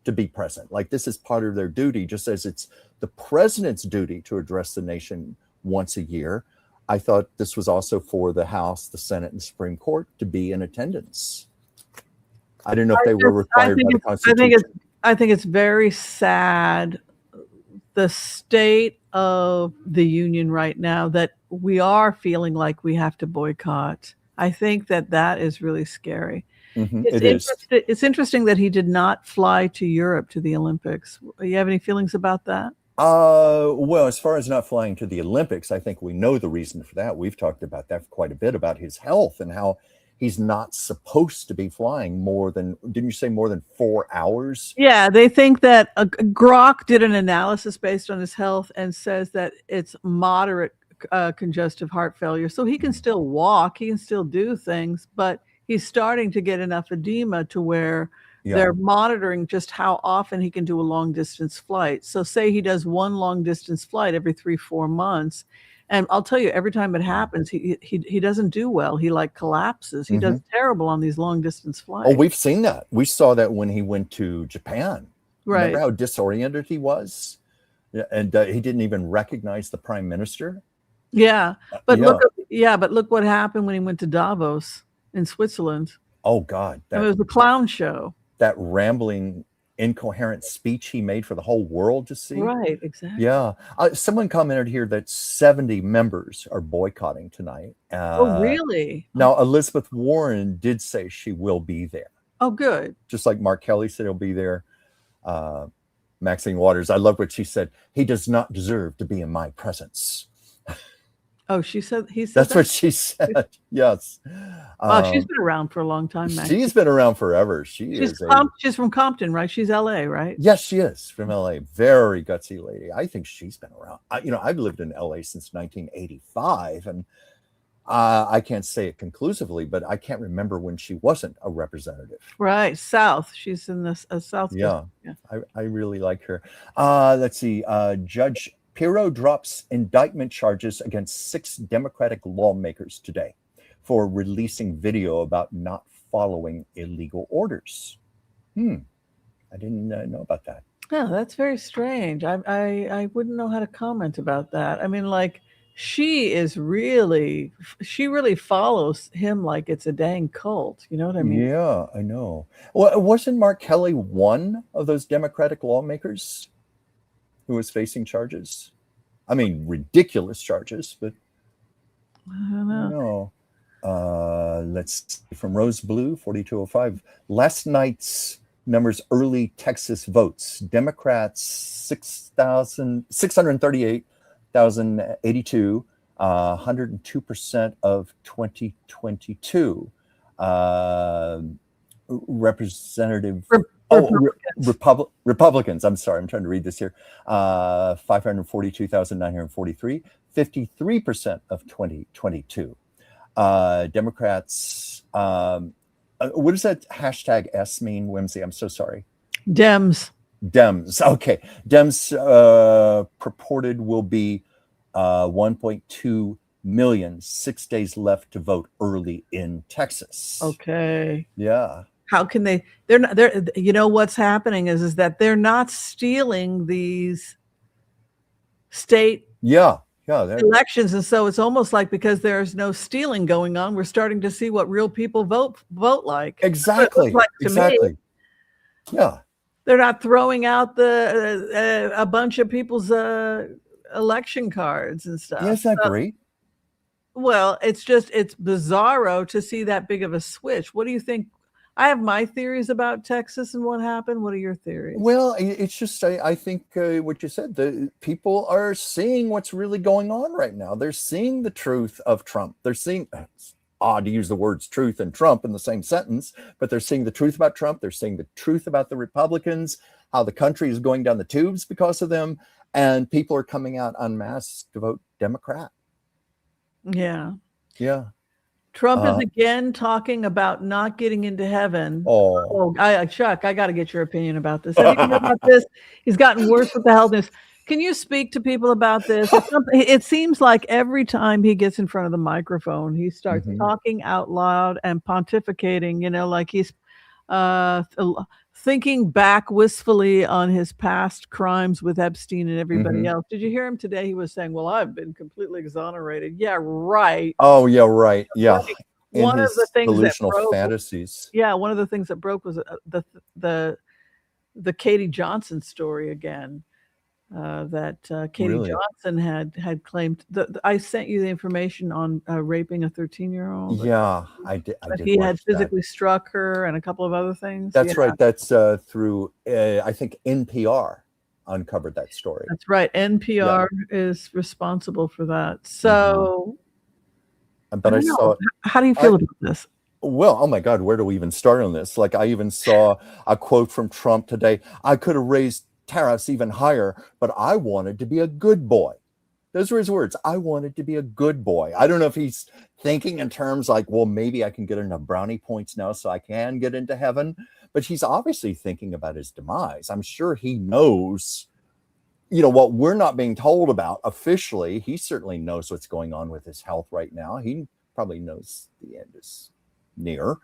S2: to be present. Like this is part of their duty, just as it's the president's duty to address the nation once a year. I thought this was also for the House, the Senate, and the Supreme Court to be in attendance. I didn't know if they were required by the Constitution.
S1: I think it's very sad, the state of the union right now, that we are feeling like we have to boycott. I think that is really scary. It's interesting that he did not fly to Europe to the Olympics. You have any feelings about that?
S2: Well, as far as not flying to the Olympics, I think we know the reason for that. We've talked about that quite a bit, about his health and how he's not supposed to be flying didn't you say more than 4 hours?
S1: Yeah, they think that Grok did an analysis based on his health and says that it's moderate congestive heart failure. So he can still walk, he can still do things, but he's starting to get enough edema to where they're monitoring just how often he can do a long distance flight. So say he does one long distance flight every 3-4 months. And I'll tell you, every time it happens, he doesn't do well. He collapses. He does terrible on these long distance flights.
S2: Oh, we've seen that. We saw that when he went to Japan.
S1: Right.
S2: Remember how disoriented he was? And he didn't even recognize the prime minister.
S1: Yeah. But look what happened when he went to Davos in Switzerland.
S2: Oh God.
S1: It was a clown show.
S2: That rambling, incoherent speech he made for the whole world to see.
S1: Right, exactly.
S2: Yeah. Someone commented here that 70 members are boycotting tonight.
S1: Oh, really?
S2: Now, Elizabeth Warren did say she will be there.
S1: Oh, good.
S2: Just like Mark Kelly said he'll be there. Maxine Waters, I love what she said. He does not deserve to be in my presence.
S1: Oh, he said
S2: that's what she said. Yes.
S1: She's been around for a long time, Maxine.
S2: She's been around forever. She's
S1: from Compton, right? She's LA, right?
S2: Yes, she is from LA. Very gutsy lady. I think she's been around. I've lived in LA since 1985, and I can't say it conclusively, but I can't remember when she wasn't a representative.
S1: Right, South. She's in the South.
S2: Yeah. I really like her. Let's see. Judge Pirro drops indictment charges against 6 Democratic lawmakers today for releasing video about not following illegal orders. I didn't know about that.
S1: Yeah, that's very strange. I wouldn't know how to comment about that. I mean, she really follows him like it's a dang cult. You know what I mean?
S2: Yeah, I know. Well, wasn't Mark Kelly one of those Democratic lawmakers who was facing charges? I mean, ridiculous charges, but
S1: I don't know.
S2: Let's see, from Rose Blue 4205. Last night's numbers, early Texas votes. Democrats 638,082, 102% of 2022. Representative Republicans. I'm sorry, I'm trying to read this here. 542,943, 53% of 2022. Democrats. What does that hashtag S mean, Whimsy? I'm so sorry.
S1: Dems.
S2: Okay. Dems purported will be 1.2 million, 6 days left to vote early in Texas.
S1: Okay.
S2: Yeah.
S1: How can they? They're not. They're. You know what's happening is that they're not stealing these state.
S2: Yeah.
S1: Elections, and so it's almost like because there's no stealing going on, we're starting to see what real people vote like.
S2: Exactly.
S1: Like
S2: exactly.
S1: Me.
S2: Yeah.
S1: They're not throwing out a bunch of people's election cards and stuff.
S2: Yeah, isn't that great?
S1: Well, it's bizarro to see that big of a switch. What do you think? I have my theories about Texas and what happened. What are your theories?
S2: Well, it's just, I think what you said, the people are seeing what's really going on right now. They're seeing the truth of Trump. They're seeing, it's odd to use the words truth and Trump in the same sentence, but they're seeing the truth about Trump. They're seeing the truth about the Republicans, how the country is going down the tubes because of them. And people are coming out en masse to vote Democrat.
S1: Yeah.
S2: Yeah.
S1: Trump is again talking about not getting into heaven. Chuck, I got to get your opinion about this. Have you heard about this? He's gotten worse with the health news. Can you speak to people about this? It seems like every time he gets in front of the microphone, he starts talking out loud and pontificating, like he's thinking back wistfully on his past crimes with Epstein and everybody else. Did you hear him today? He was saying, well, I've been completely exonerated. Yeah, right.
S2: Oh, yeah, right. Yeah.
S1: One of the things
S2: delusional
S1: that broke,
S2: fantasies.
S1: Yeah, one of the things that broke was the Katie Johnson story again. That Katie Johnson had claimed. I sent you the information on raping a 13-year-old.
S2: Yeah, I did.
S1: He had physically struck her and a couple of other things.
S2: That's right. That's through, I think NPR uncovered that story.
S1: That's right. NPR is responsible for that. So,
S2: but I saw.
S1: How do you feel about this?
S2: Well, oh my God, where do we even start on this? Like, I even saw a quote from Trump today. I could have raised tariffs even higher, but I wanted to be a good boy. Those were his words. I wanted to be a good boy. I don't know if he's thinking in terms like, well, maybe I can get enough brownie points now so I can get into heaven. But he's obviously thinking about his demise. I'm sure he knows, what we're not being told about officially. He certainly knows what's going on with his health right now. He probably knows the end is near.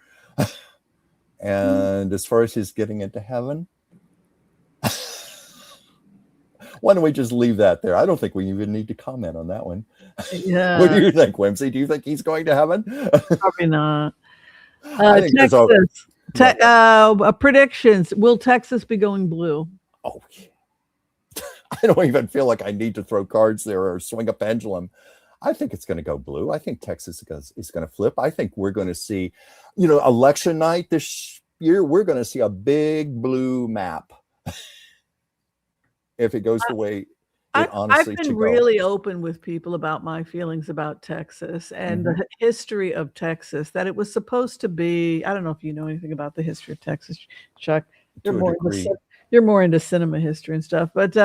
S2: And as far as his getting into heaven, why don't we just leave that there? I don't think we even need to comment on that one.
S1: Yeah.
S2: What do you think, Whimsy? Do you think he's going to heaven?
S1: Probably not. Texas. Predictions. Will Texas be going blue?
S2: Oh, yeah. I don't even feel like I need to throw cards there or swing a pendulum. I think it's going to go blue. I think Texas is going to flip. I think we're going to see, election night this year, we're going to see a big blue map. If it goes the way it honestly
S1: I've been really open with people about my feelings about Texas and the history of Texas, that it was supposed to be, I don't know if you know anything about the history of Texas, Chuck. You're more into cinema history and stuff, but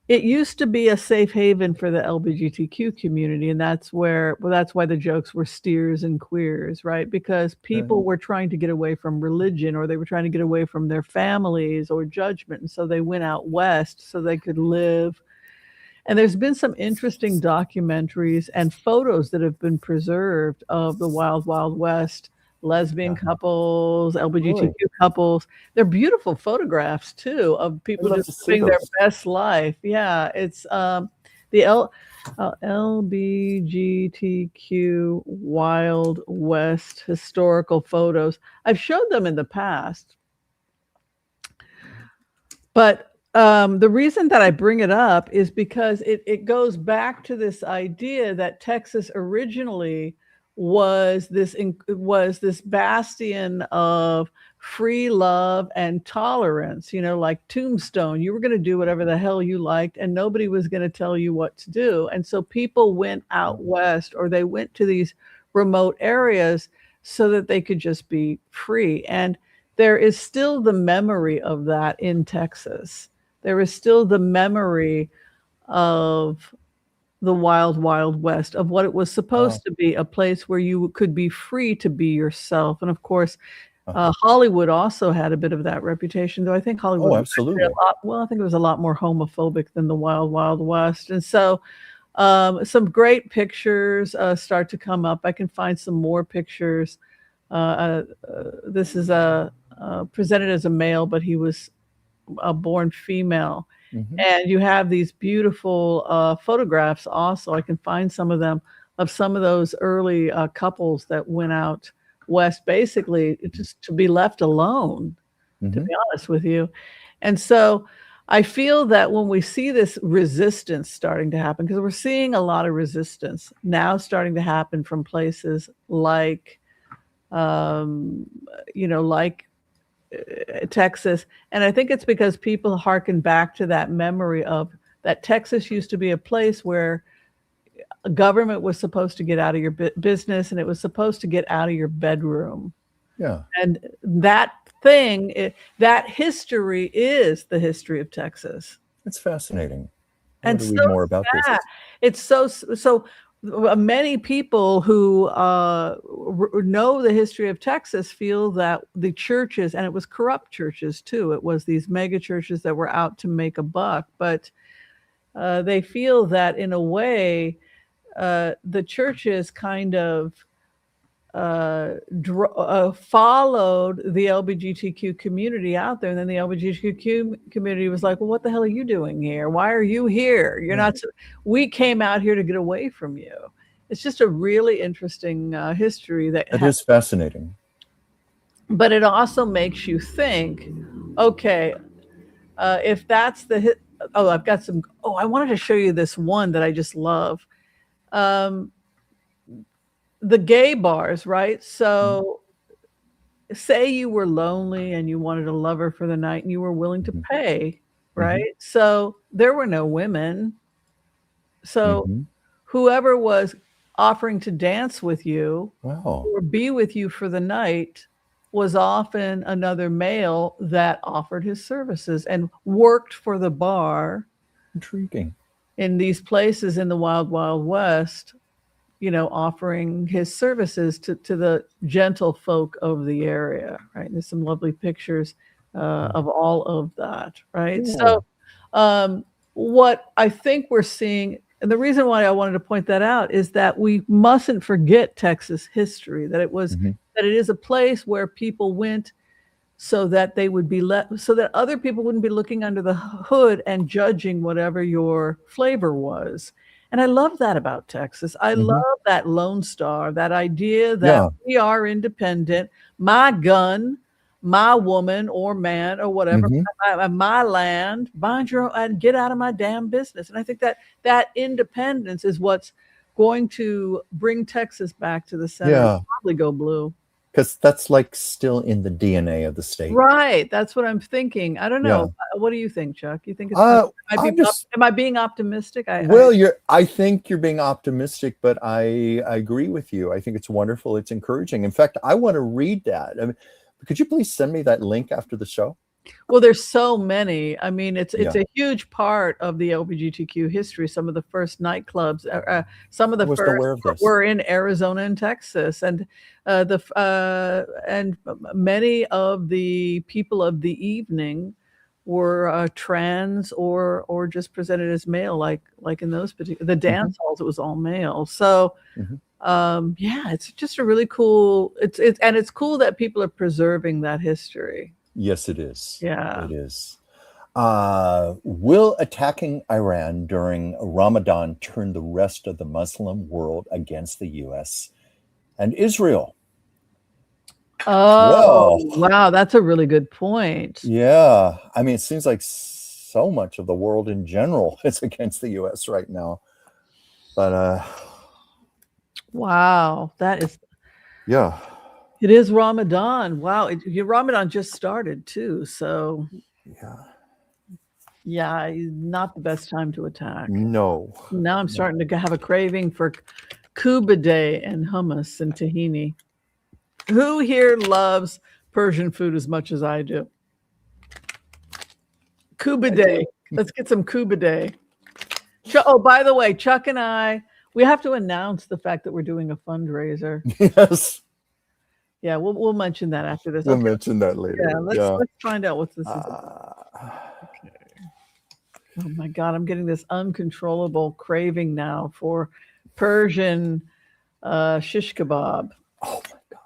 S1: it used to be a safe haven for the LGBTQ community, and that's why the jokes were steers and queers, right? Because people were trying to get away from religion, or they were trying to get away from their families or judgment, and so they went out west so they could live. And there's been some interesting documentaries and photos that have been preserved of the Wild Wild West, lesbian couples, LGBTQ couples. They're beautiful photographs too of people just living their best life. Yeah, it's the LGBTQ Wild West historical photos. I've showed them in the past, but the reason that I bring it up is because it goes back to this idea that Texas originally was this bastion of free love and tolerance, like Tombstone. You were going to do whatever the hell you liked, and nobody was going to tell you what to do. And so people went out west, or they went to these remote areas so that they could just be free. And there is still the memory of that in Texas. There is still the memory of the wild, wild west, of what it was supposed to be, a place where you could be free to be yourself. And of course, Hollywood also had a bit of that reputation, though I think Hollywood was
S2: absolutely.
S1: I think it was a lot more homophobic than the wild, wild west. And so some great pictures start to come up. I can find some more pictures. This is presented as a male, but he was born female. And you have these beautiful photographs also. I can find some of them, of some of those early couples that went out west, basically just to be left alone, to be honest with you. And so I feel that when we see this resistance starting to happen, because we're seeing a lot of resistance now starting to happen from places like, like Texas. And I think it's because people hearken back to that memory of that Texas used to be a place where government was supposed to get out of your business, and it was supposed to get out of your bedroom.
S2: Yeah.
S1: And that thing, that history is the history of Texas.
S2: It's fascinating.
S1: And
S2: so more about this.
S1: It's so many people who know the history of Texas feel that the churches, and it was corrupt churches too, it was these mega churches that were out to make a buck, but they feel that in a way the churches kind of followed the LGBTQ community out there, and then the LGBTQ community was like, well, what the hell are you doing here? Why are you here? You're not, we came out here to get away from you. It's just a really interesting history that
S2: is fascinating.
S1: But it also makes you think, okay, if that's I've got some, I wanted to show you this one that I just love. The gay bars, right? So say you were lonely and you wanted a lover for the night and you were willing to pay, right? So there were no women. So whoever was offering to dance with you or be with you for the night was often another male that offered his services and worked for the bar.
S2: Intriguing. In
S1: these places in the wild, wild west, offering his services to the gentle folk of the area, right? And there's some lovely pictures of all of that, right? Yeah. So what I think we're seeing, and the reason why I wanted to point that out is that we mustn't forget Texas history, that it was, that it is a place where people went so that they would be so that other people wouldn't be looking under the hood and judging whatever your flavor was. And I love that about Texas. I love that Lone Star, that idea that we are independent, my gun, my woman or man or whatever, my land, mind your own, and get out of my damn business. And I think that independence is what's going to bring Texas back to the center. Yeah. Probably go blue.
S2: Because that's like still in the DNA of the state.
S1: Right. That's what I'm thinking. I don't know. Yeah. What do you think, Chuck? You think it's am I being optimistic?
S2: I think you're being optimistic, but I agree with you. I think it's wonderful. It's encouraging. In fact, I want to read that. I mean, could you please send me that link after the show?
S1: Well, there's so many. I mean, it's a huge part of the LGBTQ history. Some of the first nightclubs, some of the first were in Arizona and Texas, and and many of the people of the evening were trans or just presented as male, like in those particular dance halls. It was all male. So. Yeah, it's just a really cool. It's cool that people are preserving that history.
S2: Yes, it is.
S1: Yeah,
S2: it is. Will attacking Iran during Ramadan turn the rest of the Muslim world against the U.S. and Israel?
S1: Oh, wow, that's a really good point.
S2: Yeah, I mean, it seems like so much of the world in general is against the U.S. right now, but.
S1: Wow, that is.
S2: Yeah.
S1: It is Ramadan. Wow, your Ramadan just started too, so. Yeah, not the best time to attack.
S2: No.
S1: Now I'm starting to have a craving for kubaday and hummus and tahini. Who here loves Persian food as much as I do? Kubaday. Let's get some kubaday. Oh, by the way, Chuck and I, we have to announce the fact that we're doing a fundraiser.
S2: Yes.
S1: Yeah, we'll mention that after this.
S2: We'll mention that later.
S1: Yeah, let's find out what this is about. Okay. Oh my God, I'm getting this uncontrollable craving now for Persian shish kebab.
S2: Oh my God.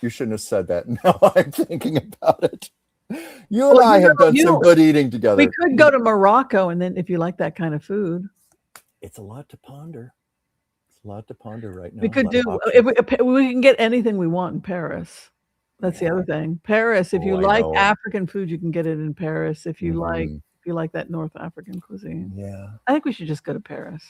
S2: You shouldn't have said that. Now I'm thinking about it. You and I have done some good eating together.
S1: We could go to Morocco, and then if you like that kind of food.
S2: It's a lot to ponder. It's a lot to ponder right now.
S1: We could do, if we can get anything we want in Paris. That's the other thing. Paris, if you like African food, you can get it in Paris. If you like that North African cuisine.
S2: Yeah.
S1: I think we should just go to Paris.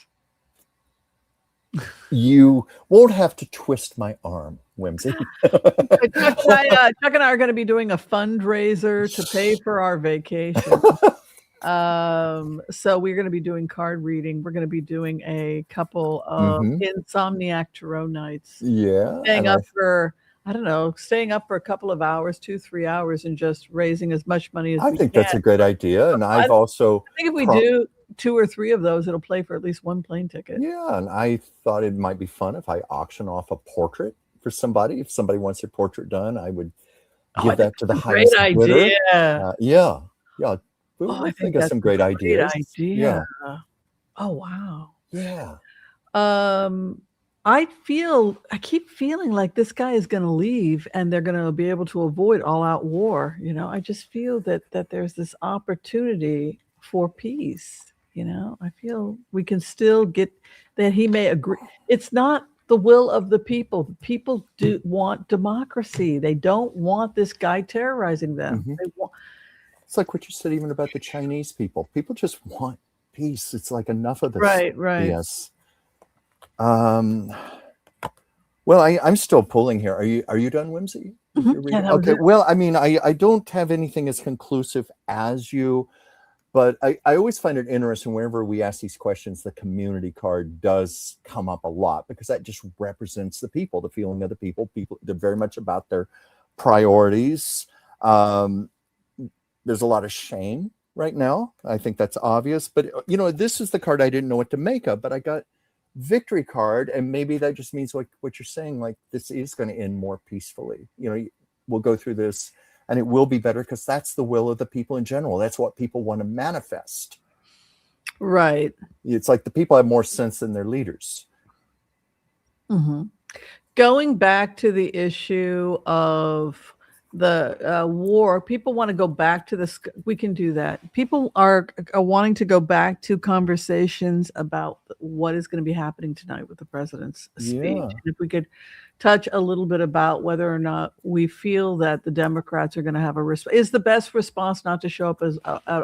S2: You won't have to twist my arm, Whimsy.
S1: Chuck and I are going to be doing a fundraiser to pay for our vacation. So we're going to be doing card reading. We're going to be doing a couple of insomniac tarot nights.
S2: Yeah.
S1: Staying up for a couple of hours, 2-3 hours, and just raising as much money as we can.
S2: I think that's a great idea. And I think
S1: if we do 2 or 3 of those, it'll play for at least one plane ticket.
S2: Yeah, and I thought it might be fun if I auction off a portrait for somebody. If somebody wants their portrait done, I would give that to the highest bidder. Yeah. I think that's some great ideas.
S1: Yeah. Oh wow.
S2: Yeah.
S1: I keep feeling like this guy is going to leave and they're going to be able to avoid all-out war. You know, I just feel that there's this opportunity for peace. You know, I feel we can still get that he may agree. It's not the will of the people. The people do want democracy. They don't want this guy terrorizing them. They want.
S2: It's like what you said even about the Chinese people. People just want peace. It's like enough of this.
S1: Right.
S2: Yes. Well, I'm still pulling here. Are you done, Whimsy?
S1: Yeah,
S2: okay. Well, I mean, I don't have anything as conclusive as you, but I always find it interesting whenever we ask these questions, the community card does come up a lot because that just represents the people, the feeling of the people. People, they're very much about their priorities. There's a lot of shame right now. I think that's obvious, but you know, this is the card I didn't know what to make of, but I got victory card, and maybe that just means like what you're saying, like this is going to end more peacefully. You know, we'll go through this and it will be better because that's the will of the people in general. That's what people want to manifest.
S1: Right.
S2: It's like the people have more sense than their leaders.
S1: Going back to the issue of the war, people want to go back to this. We can do that. People are wanting to go back to conversations about what is going to be happening tonight with the president's speech. And if we could touch a little bit about whether or not we feel that the Democrats are going to have a response. Is the best response not to show up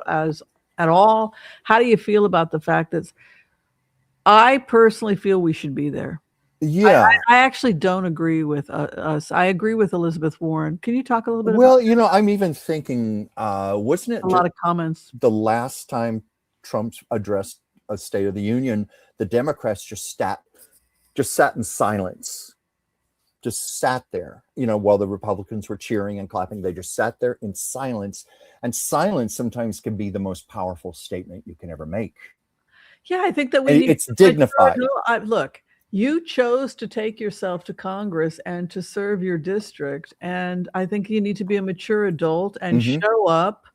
S1: as at all? How do you feel about the fact that I personally feel we should be there?
S2: Yeah,
S1: I actually don't agree with us. I agree with Elizabeth Warren. Can you talk a little bit?
S2: Well, you know, I'm even thinking, wasn't it
S1: a lot of comments
S2: the last time Trump addressed a State of the Union? The Democrats just sat in silence, just sat there. You know, while the Republicans were cheering and clapping, they just sat there in silence. And silence sometimes can be the most powerful statement you can ever make.
S1: Yeah, I think that
S2: it's dignified.
S1: Look. You chose to take yourself to Congress and to serve your district. And I think you need to be a mature adult and show up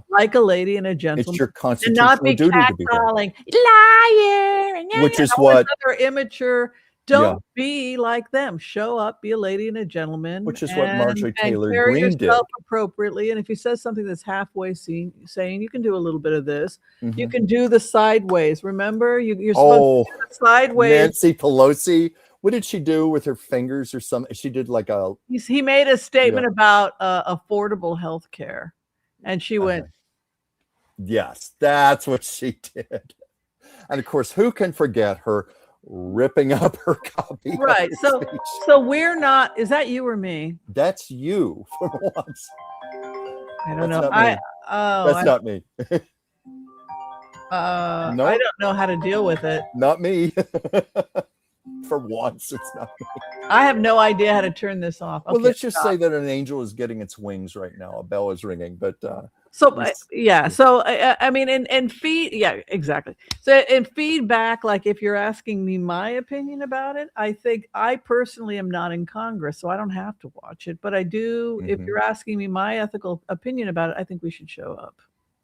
S1: like a lady and a gentleman.
S2: It's your constitutional duty to be
S1: calling, liar,
S2: which is what
S1: other immature. Don't be like them. Show up, be a lady and a gentleman.
S2: Which is what Marjorie Taylor
S1: Greene
S2: did.
S1: Carry yourself appropriately. And if he says something that's halfway saying you can do a little bit of this, you can do the sideways. Remember, you're supposed to do the sideways.
S2: Nancy Pelosi. What did she do with her fingers or something? She did like a.
S1: He made a statement about affordable health care, and she went.
S2: Yes, that's what she did. And of course, who can forget her ripping up her copy.
S1: Right. So we're not. Is that you or me?
S2: That's you for once.
S1: I don't know.
S2: That's not me.
S1: No. I don't know how to deal with it.
S2: Not me. For once, it's not me.
S1: I have no idea how to turn this off.
S2: Okay, well, let's just say that an angel is getting its wings right now. A bell is ringing, but
S1: yeah. So I mean, in feed, yeah, exactly. So in feedback, like if you're asking me my opinion about it, I think I personally am not in Congress, so I don't have to watch it. But I do. If you're asking me my ethical opinion about it, I think we should show up.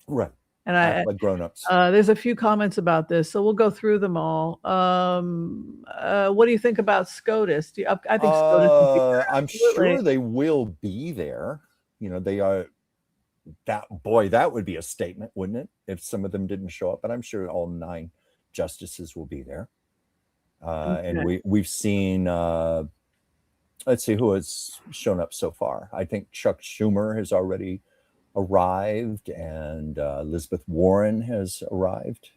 S2: Right.
S1: And
S2: like grown-ups.
S1: There's a few comments about this, so we'll go through them all. What do you think about SCOTUS? I think SCOTUS.
S2: I'm sure they will be there. You know, they are. That would be a statement, wouldn't it? If some of them didn't show up, but I'm sure all 9 justices will be there. And we've seen. Let's see who has shown up so far. I think Chuck Schumer has already arrived, and Elizabeth Warren has arrived.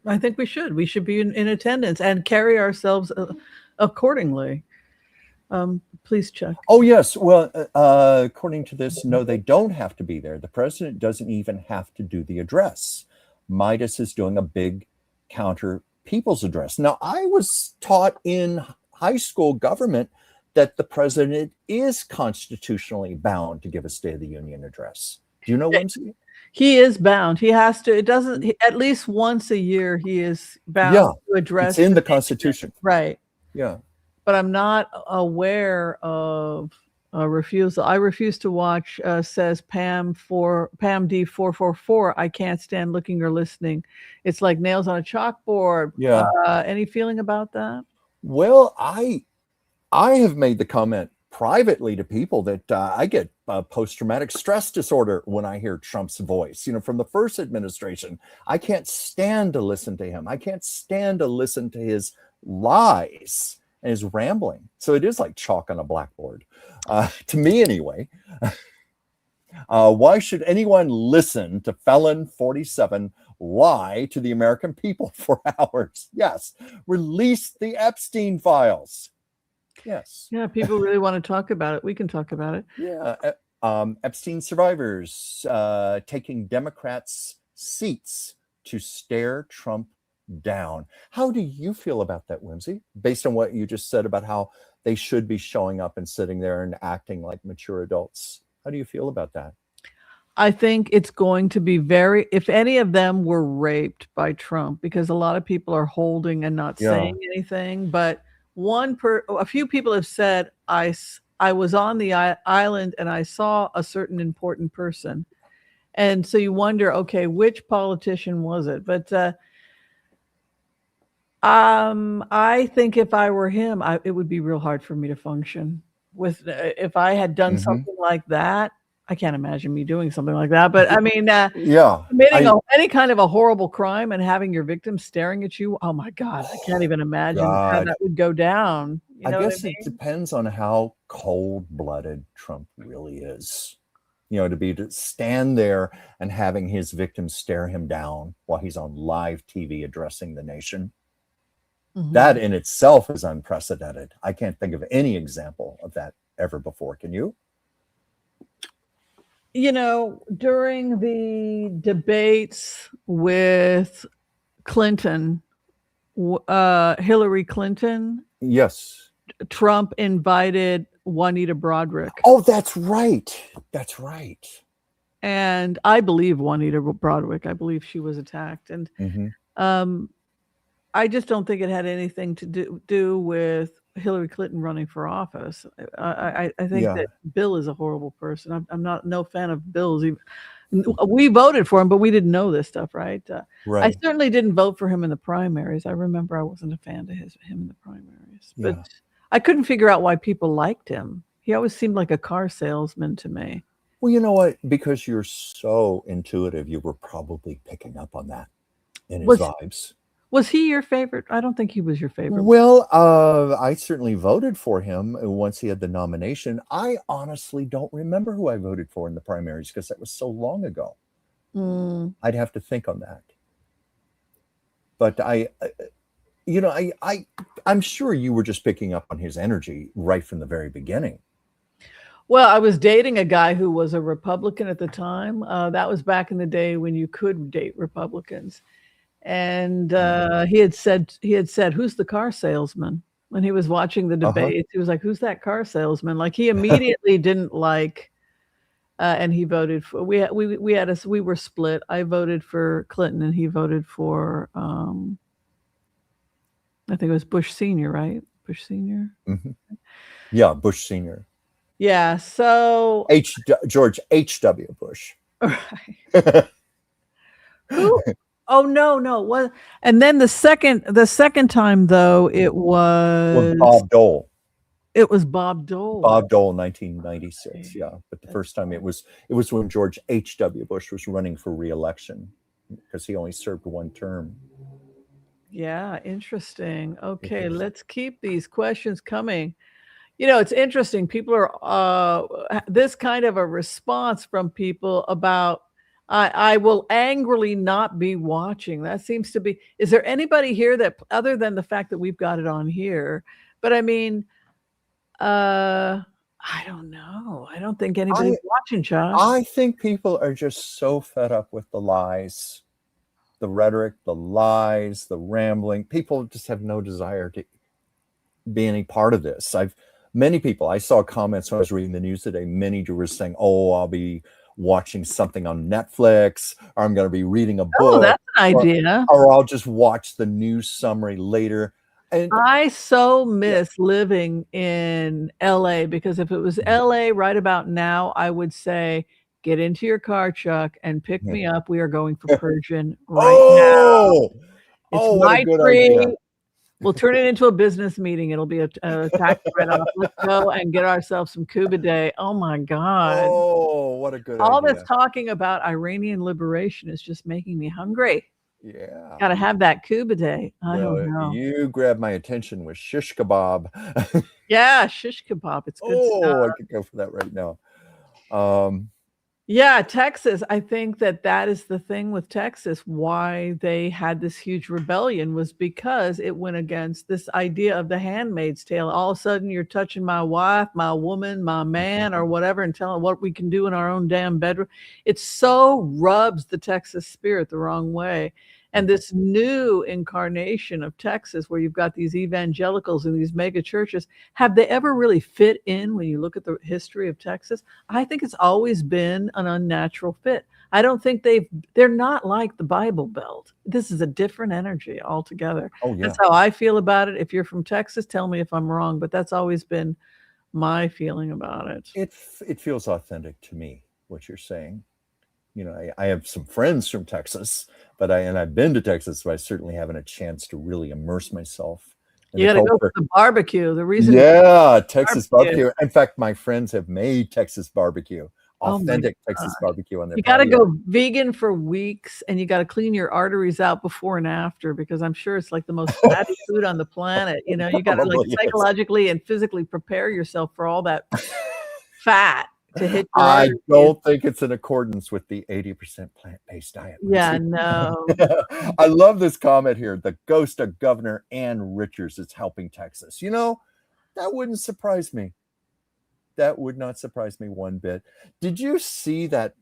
S1: I think we should be in attendance and carry ourselves accordingly. Please check.
S2: Oh yes, well, according to this, no, they don't have to be there. The president doesn't even have to do the address. Midas is doing a big counter people's address. Now, I was taught in high school government that the president is constitutionally bound to give a State of the Union address. Do you know Whimsy?
S1: He is bound. He has to. It doesn't. At least once a year, he is bound to address.
S2: It's in the Constitution,
S1: right?
S2: Yeah.
S1: But I'm not aware of a refusal. I refuse to watch. Says Pam D444. I can't stand looking or listening. It's like nails on a chalkboard.
S2: Yeah.
S1: Any feeling about that?
S2: Well, I have made the comment privately to people that I get post-traumatic stress disorder when I hear Trump's voice. You know, from the first administration, I can't stand to listen to him. I can't stand to listen to his lies and his rambling. So it is like chalk on a blackboard, to me anyway. Why should anyone listen to Felon 47 lie to the American people for hours? Yes, release the Epstein files. Yes.
S1: Yeah, people really want to talk about it. We can talk about it.
S2: Yeah. Epstein survivors taking Democrats' seats to stare Trump down. How do you feel about that, Whimsy? Based on what you just said about how they should be showing up and sitting there and acting like mature adults. How do you feel about that?
S1: I think it's going to be if any of them were raped by Trump, because a lot of people are holding and not saying anything, but a few people have said, I was on the island and I saw a certain important person. And so you wonder, okay, which politician was it? But I think if I were him, it would be real hard for me to function with if I had done something like that. I can't imagine me doing something like that, but I mean, committing any kind of a horrible crime and having your victim staring at you. Oh my God, I can't even imagine how that would go down. You know
S2: I guess it depends on how cold-blooded Trump really is. You know, to stand there and having his victims stare him down while he's on live TV addressing the nation. That in itself is unprecedented. I can't think of any example of that ever before. Can you?
S1: You know, during the debates with Clinton, Hillary Clinton.
S2: Yes.
S1: Trump invited Juanita Broaddrick.
S2: Oh, that's right. That's right.
S1: And I believe Juanita Broaddrick. I believe she was attacked. And I just don't think it had anything to do with Hillary Clinton running for office. I think that Bill is a horrible person. I'm not no fan of Bill's. We voted for him, but we didn't know this stuff, right?
S2: Right.
S1: I certainly didn't vote for him in the primaries. I remember I wasn't a fan of him in the primaries, but I couldn't figure out why people liked him. He always seemed like a car salesman to me.
S2: Well, you know what? Because you're so intuitive, you were probably picking up on that in his vibes.
S1: Was he your favorite? I don't think he was your favorite.
S2: Well, I certainly voted for him once he had the nomination. I honestly don't remember who I voted for in the primaries because that was so long ago. I'd have to think on that. But you know, I'm sure you were just picking up on his energy right from the very beginning.
S1: Well, I was dating a guy who was a Republican at the time. That was back in the day when you could date Republicans. And he had said, "Who's the car salesman?" When he was watching the debates, he was like, "Who's that car salesman?" Like he immediately didn't like, and he voted for. We were split. I voted for Clinton, and he voted for. I think it was Bush Senior, right? Bush Senior.
S2: Yeah, Bush Senior.
S1: Yeah. So
S2: George H.W. Bush.
S1: Right. Who? Oh no. What? And then the second time though, it was
S2: Bob Dole.
S1: It was Bob Dole.
S2: Bob Dole, 1996. Yeah, but the first time it was when George H.W. Bush was running for re-election because he only served one term.
S1: Yeah, interesting. Okay, let's keep these questions coming. You know, it's interesting. People are this kind of a response from people about. I will angrily not be watching. That seems to be. Is there anybody here that, other than the fact that we've got it on here? But I mean, I don't know. I don't think anybody's watching, Josh.
S2: I think people are just so fed up with the lies, the rhetoric, the lies, the rambling. People just have no desire to be any part of this. Many people, I saw comments when I was reading the news today, many were saying, "Oh, I'll be watching something on Netflix, or I'm going to be reading a book."
S1: Oh, that's an idea.
S2: Or I'll just watch the news summary later. And
S1: I so miss living in LA, because if it was LA right about now, I would say, get into your car, Chuck, and pick me up. We are going for Persian right now. It's my tree. We'll turn it into a business meeting. It'll be a tax write-off. Let's go and get ourselves some Cuba Day. Oh my God.
S2: Oh, what a good
S1: All
S2: idea.
S1: this talking about Iranian liberation is just making me hungry.
S2: Yeah.
S1: Got to have that Cuba Day. I don't know.
S2: You grabbed my attention with shish kebab.
S1: Yeah, shish kebab. It's good stuff.
S2: I could go for that right now.
S1: Yeah, Texas. I think that is the thing with Texas. Why they had this huge rebellion was because it went against this idea of the Handmaid's Tale. All of a sudden, you're touching my wife, my woman, my man, or whatever, and telling what we can do in our own damn bedroom. It so rubs the Texas spirit the wrong way. And this new incarnation of Texas, where you've got these evangelicals and these mega churches, have they ever really fit in when you look at the history of Texas? I think it's always been an unnatural fit. I don't think they're not like the Bible Belt. This is a different energy altogether.
S2: Oh, yeah.
S1: That's how I feel about it. If you're from Texas, tell me if I'm wrong, but that's always been my feeling about it.
S2: It feels authentic to me, what you're saying. You know, I have some friends from Texas, but I've been to Texas, but I certainly haven't a chance to really immerse myself.
S1: You got to go for the barbecue. The reason,
S2: Texas barbecue. In fact, my friends have made Texas barbecue, authentic Texas barbecue on their.
S1: You got to go vegan for weeks, and you got to clean your arteries out before and after, because I'm sure it's like the most fatty food on the planet. You know, you got to like psychologically and physically prepare yourself for all that fat to hit.
S2: I don't think it's in accordance with the 80% plant-based diet.
S1: Yeah, no.
S2: I love this comment here. The ghost of Governor Ann Richards is helping Texas. You know, that wouldn't surprise me. That would not surprise me one bit. Did you see that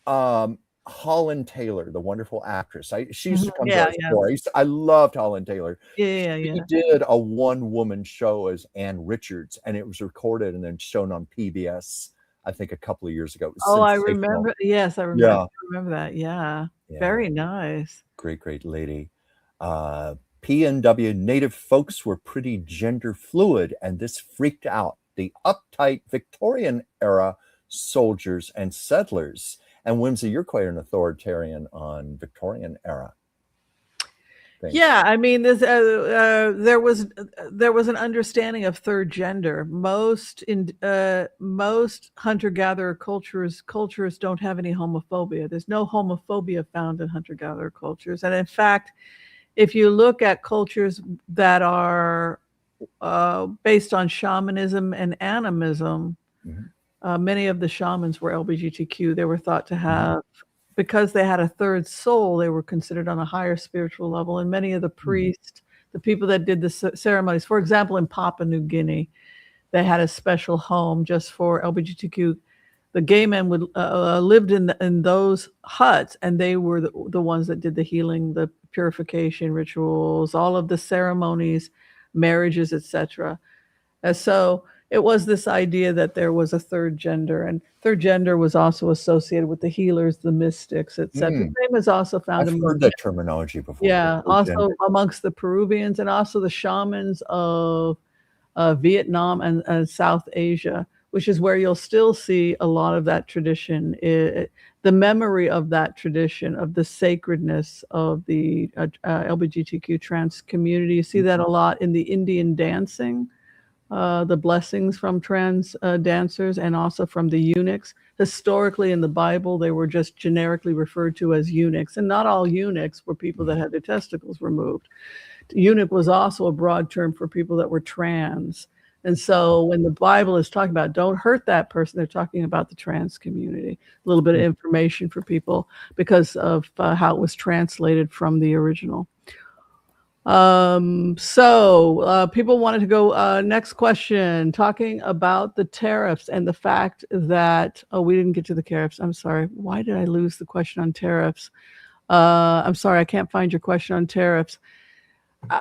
S2: Holland Taylor, the wonderful actress? She used to come to our store. I loved Holland Taylor.
S1: Yeah.
S2: She did a one-woman show as Ann Richards, and it was recorded and then shown on PBS. I think a couple of years ago.
S1: I remember. Yes, I remember. Yeah. I remember that. Yeah. Very nice.
S2: Great lady. PNW Native folks were pretty gender fluid, and this freaked out the uptight Victorian era soldiers and settlers. And Whimsy, you're quite an authoritarian on Victorian era.
S1: Yeah, I mean, there was an understanding of third gender. Most hunter-gatherer cultures don't have any homophobia. There's no homophobia found in hunter-gatherer cultures. And in fact, if you look at cultures that are based on shamanism and animism, many of the shamans were LGBTQ. They were thought to have, because they had a third soul, they were considered on a higher spiritual level. And many of the priests, the people that did the ceremonies. For example, in Papua New Guinea, they had a special home just for LGBTQ. The gay men would lived in those huts, and they were the ones that did the healing, the purification rituals, all of the ceremonies, marriages, etc. And so it was this idea that there was a third gender, and third gender was also associated with the healers, the mystics, etc. The same is also found.
S2: I've heard that terminology before.
S1: Yeah, also amongst the Peruvians and also the shamans of Vietnam and South Asia, which is where you'll still see a lot of that tradition, the memory of that tradition, of the sacredness of the LGBTQ trans community. You see that a lot in the Indian dancing, the blessings from trans dancers and also from the eunuchs. Historically in the Bible, they were just generically referred to as eunuchs, and not all eunuchs were people that had their testicles removed. Eunuch was also a broad term for people that were trans. And so when the Bible is talking about don't hurt that person, they're talking about the trans community. A little bit of information for people because of how it was translated from the original. So people wanted to go, next question, talking about the tariffs and the fact that, oh, we didn't get to the tariffs. I'm sorry. Why did I lose the question on tariffs? I'm sorry, I can't find your question on tariffs.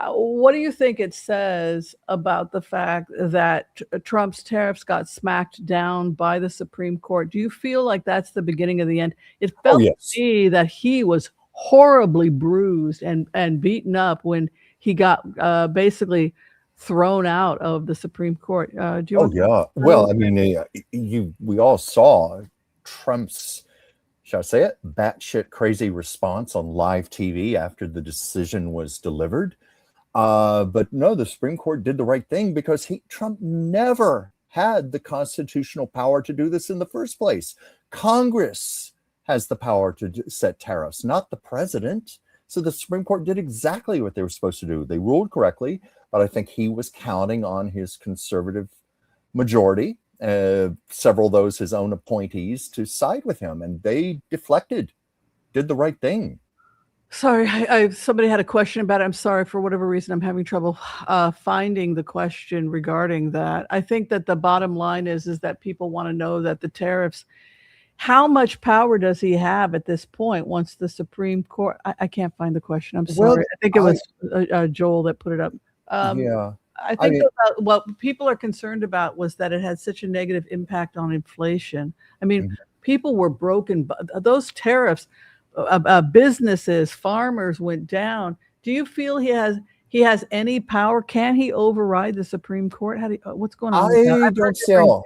S1: What do you think it says about the fact that Trump's tariffs got smacked down by the Supreme Court? Do you feel like that's the beginning of the end? It felt to me that he was horribly bruised and beaten up when he got basically thrown out of the Supreme Court. Do you
S2: Well, I mean, we all saw Trump's, shall I say it, batshit crazy response on live TV after the decision was delivered. But no, the Supreme Court did the right thing because Trump never had the constitutional power to do this in the first place. Congress has the power to set tariffs, not the president. So the Supreme Court did exactly what they were supposed to do. They ruled correctly, but I think he was counting on his conservative majority, several of those his own appointees, to side with him, and they deflected, did the right thing.
S1: Sorry, somebody had a question about it. I'm sorry, for whatever reason, I'm having trouble finding the question regarding that. I think that the bottom line is that people want to know that the tariffs, how much power does he have at this point once the Supreme Court? I can't find the question. I'm sorry.
S2: Well,
S1: I think it was Joel that put it up. I think what people are concerned about was that it had such a negative impact on inflation. I mean, people were broken. Those tariffs, businesses, farmers went down. Do you feel he has any power? Can he override the Supreme Court? What's going on?
S2: I don't know.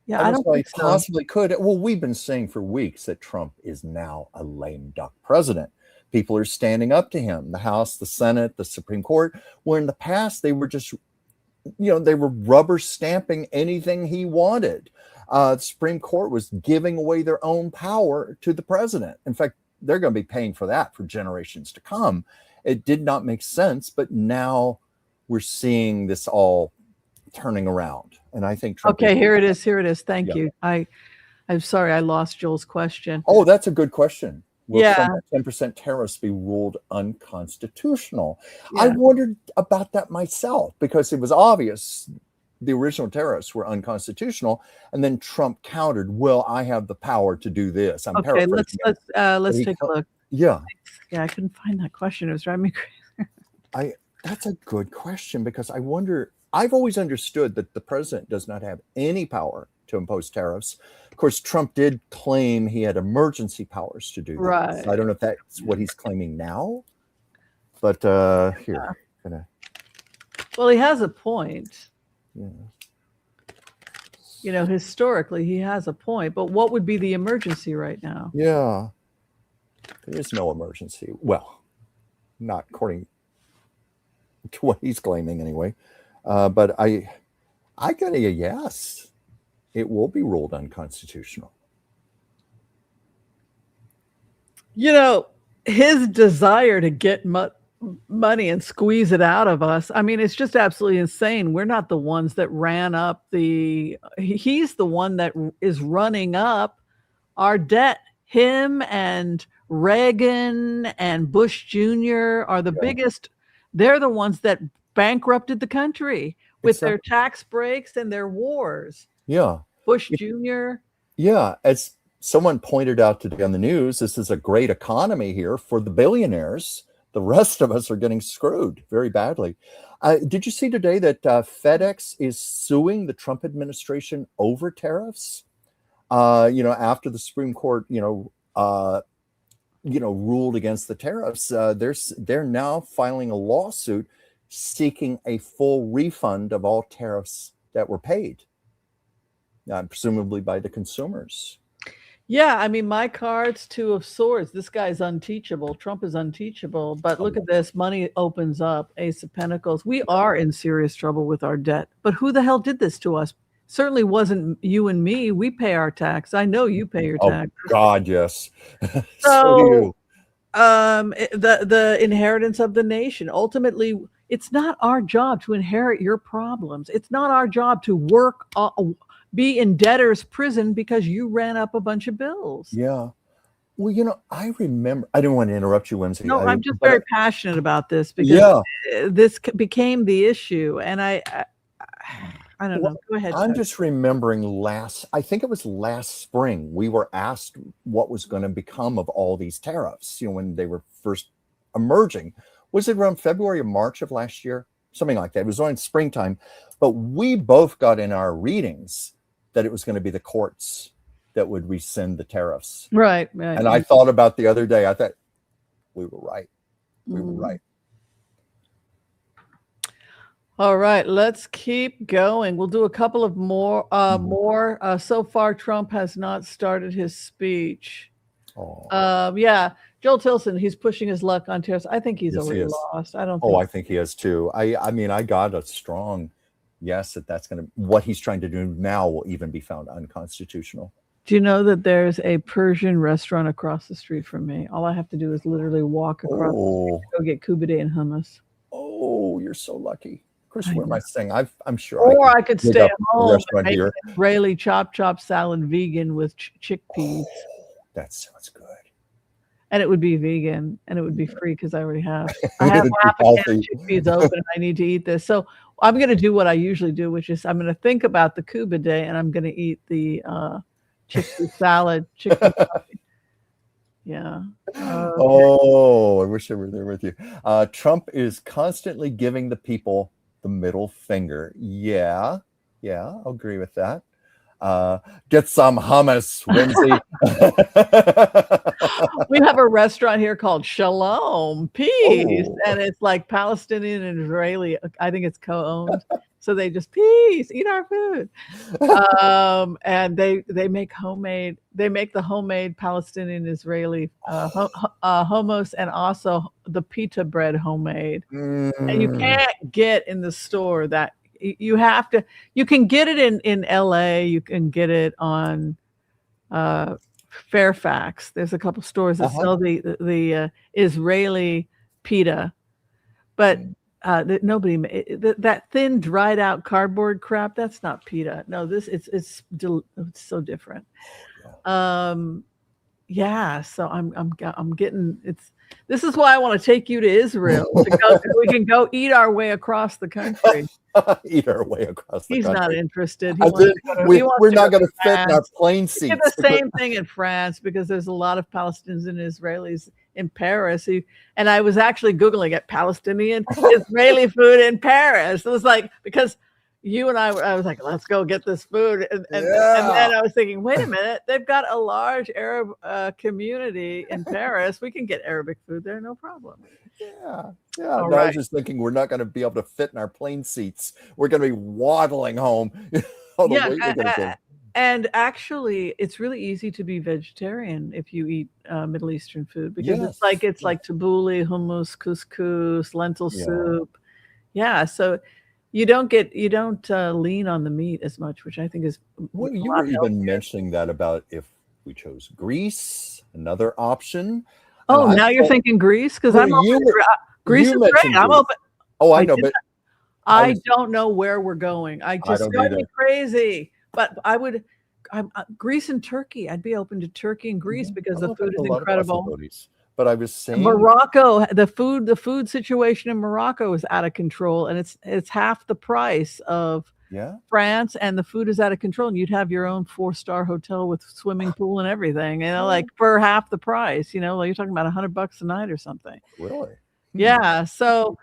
S1: Yeah, I don't think so.
S2: Possibly could. Well, we've been saying for weeks that Trump is now a lame duck president. People are standing up to him, the House, the Senate, the Supreme Court, where in the past they were just, they were rubber stamping anything he wanted. The Supreme Court was giving away their own power to the president. In fact, they're going to be paying for that for generations to come. It did not make sense, but now we're seeing this all turning around. And I think Trump.
S1: Okay, here it is. Thank you. I'm sorry, I lost Joel's question.
S2: Oh, that's a good question. Will 10% tariffs be ruled unconstitutional? I wondered about that myself because it was obvious the original tariffs were unconstitutional, and then Trump countered, "Well, I have the power to do this." I'm paraphrasing.
S1: Let's take a look.
S2: Yeah,
S1: I couldn't find that question. It was driving me crazy.
S2: That's a good question because I wonder. I've always understood that the president does not have any power to impose tariffs. Of course, Trump did claim he had emergency powers to do that.
S1: Right.
S2: So I don't know if that's what he's claiming now, but here.
S1: Well, he has a point.
S2: Yeah.
S1: Historically, he has a point, but what would be the emergency right now?
S2: Yeah. There is no emergency. Well, not according to what he's claiming anyway. But I got a yes. It will be ruled unconstitutional.
S1: His desire to get money and squeeze it out of us. I mean, it's just absolutely insane. We're not the ones that ran up he's the one that is running up our debt. Him and Reagan and Bush Jr. are the biggest They're the ones that bankrupted the country with their tax breaks and their wars.
S2: Yeah.
S1: Bush Jr.
S2: Yeah. As someone pointed out today on the news, this is a great economy here for the billionaires. The rest of us are getting screwed very badly. Did you see today that FedEx is suing the Trump administration over tariffs? After the Supreme Court, ruled against the tariffs, they're now filing a lawsuit seeking a full refund of all tariffs that were paid, presumably by the consumers.
S1: Yeah, I mean, my card's 2 of swords. This guy's unteachable. Trump is unteachable. But look at this. Money opens up. Ace of Pentacles. We are in serious trouble with our debt. But who the hell did this to us? Certainly wasn't you and me. We pay our tax. I know you pay your tax.
S2: Oh, God, yes.
S1: So do you. The inheritance of the nation. Ultimately, it's not our job to inherit your problems. It's not our job to work, be in debtor's prison because you ran up a bunch of bills.
S2: Yeah. Well, I remember, I didn't want to interrupt you, Whimsy.
S1: No, I'm just very passionate about this because this became the issue. And I don't know. Go ahead.
S2: I'm just remembering I think it was last spring, we were asked what was going to become of all these tariffs, when they were first emerging. Was it around February or March of last year? Something like that. It was on springtime. But we both got in our readings that it was going to be the courts that would rescind the tariffs.
S1: Right.
S2: And I thought about the other day, I thought, we were right. We were right.
S1: All right, let's keep going. We'll do a couple of more. So far, Trump has not started his speech. Joel Tilson, he's pushing his luck on tariffs. I think he's already lost. I don't think.
S2: I think he is too. I mean, I got a strong yes that's going to, what he's trying to do now will even be found unconstitutional.
S1: Do you know that there's a Persian restaurant across the street from me? All I have to do is literally walk across the street to go get kubide and hummus.
S2: Oh, you're so lucky. Chris, where am I staying? I'm sure.
S1: Or I could stay at home and make an Israeli chop salad vegan with chickpeas.
S2: That sounds good.
S1: And it would be vegan and it would be free because I already have. I have half a can of chickpeas open and I need to eat this. So I'm going to do what I usually do, which is I'm going to think about the kubide and I'm going to eat the chickpea salad. Yeah.
S2: I wish I were there with you. Trump is constantly giving the people the middle finger. Yeah, I'll agree with that. Get some hummus, Whimsy.
S1: We have a restaurant here called Shalom Peace, and it's like Palestinian and Israeli. I think it's co-owned. So they just peace, eat our food. And they make the homemade Palestinian Israeli hummus and also the pita bread homemade. And you can't get in the store that you have to. You can get it in LA. You can get it on Fairfax. There's a couple stores that sell the Israeli pita, but nobody that thin dried out cardboard crap. That's not pita. No, it's so different. So I'm getting it's. This is why I want to take you to Israel. We can go eat our way across the country.
S2: Eat our way across the country.
S1: He's not interested.
S2: We're not going to fit in our plane seats.
S1: We did the same thing in France because there's a lot of Palestinians and Israelis in Paris. And I was actually Googling it, Palestinian Israeli food in Paris. It was like, because you and I was like, let's go get this food. And then I was thinking, wait a minute, they've got a large Arab community in Paris. We can get Arabic food there, no problem.
S2: Yeah. I was just thinking we're not going to be able to fit in our plane seats. We're going to be waddling home.
S1: And actually, it's really easy to be vegetarian if you eat Middle Eastern food because it's like tabbouleh, hummus, couscous, lentil soup. Yeah, so you don't lean on the meat as much, which I think is.
S2: Well, you were even mentioning that about if we chose Greece, another option.
S1: Oh, now you're thinking Greece because I'm open. Greece is great. I'm open.
S2: Oh, I know, but
S1: I don't know where we're going. I just drive me crazy. But Greece and Turkey. I'd be open to Turkey and Greece because the food is incredible.
S2: But I was saying
S1: Morocco, the food situation in Morocco is out of control, and it's half the price of France, and the food is out of control. And you'd have your own 4-star hotel with swimming pool and everything, like for half the price. Like you're talking about $100 a night or something.
S2: Really?
S1: Yeah. So,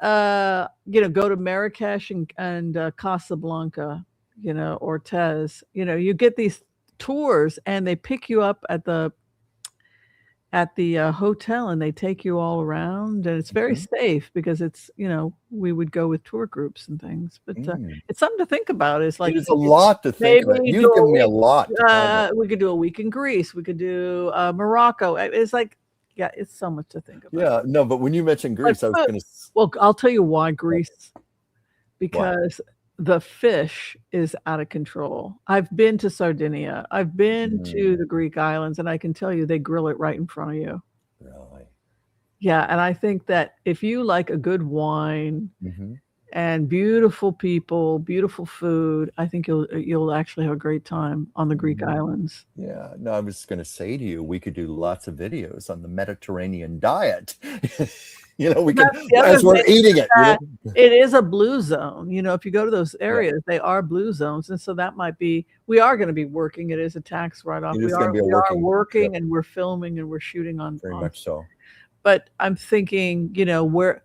S1: go to Marrakesh and Casablanca, Ortez. You get these tours, and they pick you up at the hotel, and they take you all around, and it's very safe because it's, we would go with tour groups and things, but it's something to think about. It's like,
S2: it's a lot to think about. You've given me a lot.
S1: We could do a week in Greece. We could do Morocco. It's like, it's so much to think about.
S2: Yeah, no, but when you mentioned Greece, I was going to.
S1: Well, I'll tell you why Greece, because the fish is out of control. I've been to Sardinia. I've been to the Greek islands, and I can tell you they grill it right in front of you.
S2: Really?
S1: Yeah, and I think that if you like a good wine and beautiful people, beautiful food, I think you'll actually have a great time on the Greek islands.
S2: Yeah, no, I was going to say to you, we could do lots of videos on the Mediterranean diet. We can, as we're eating it.
S1: It is a blue zone. If you go to those areas, they are blue zones. And so that might be, we are going to be working. It is a tax write-off. We are working and we're filming and we're shooting on.
S2: Very much so.
S1: But I'm thinking, where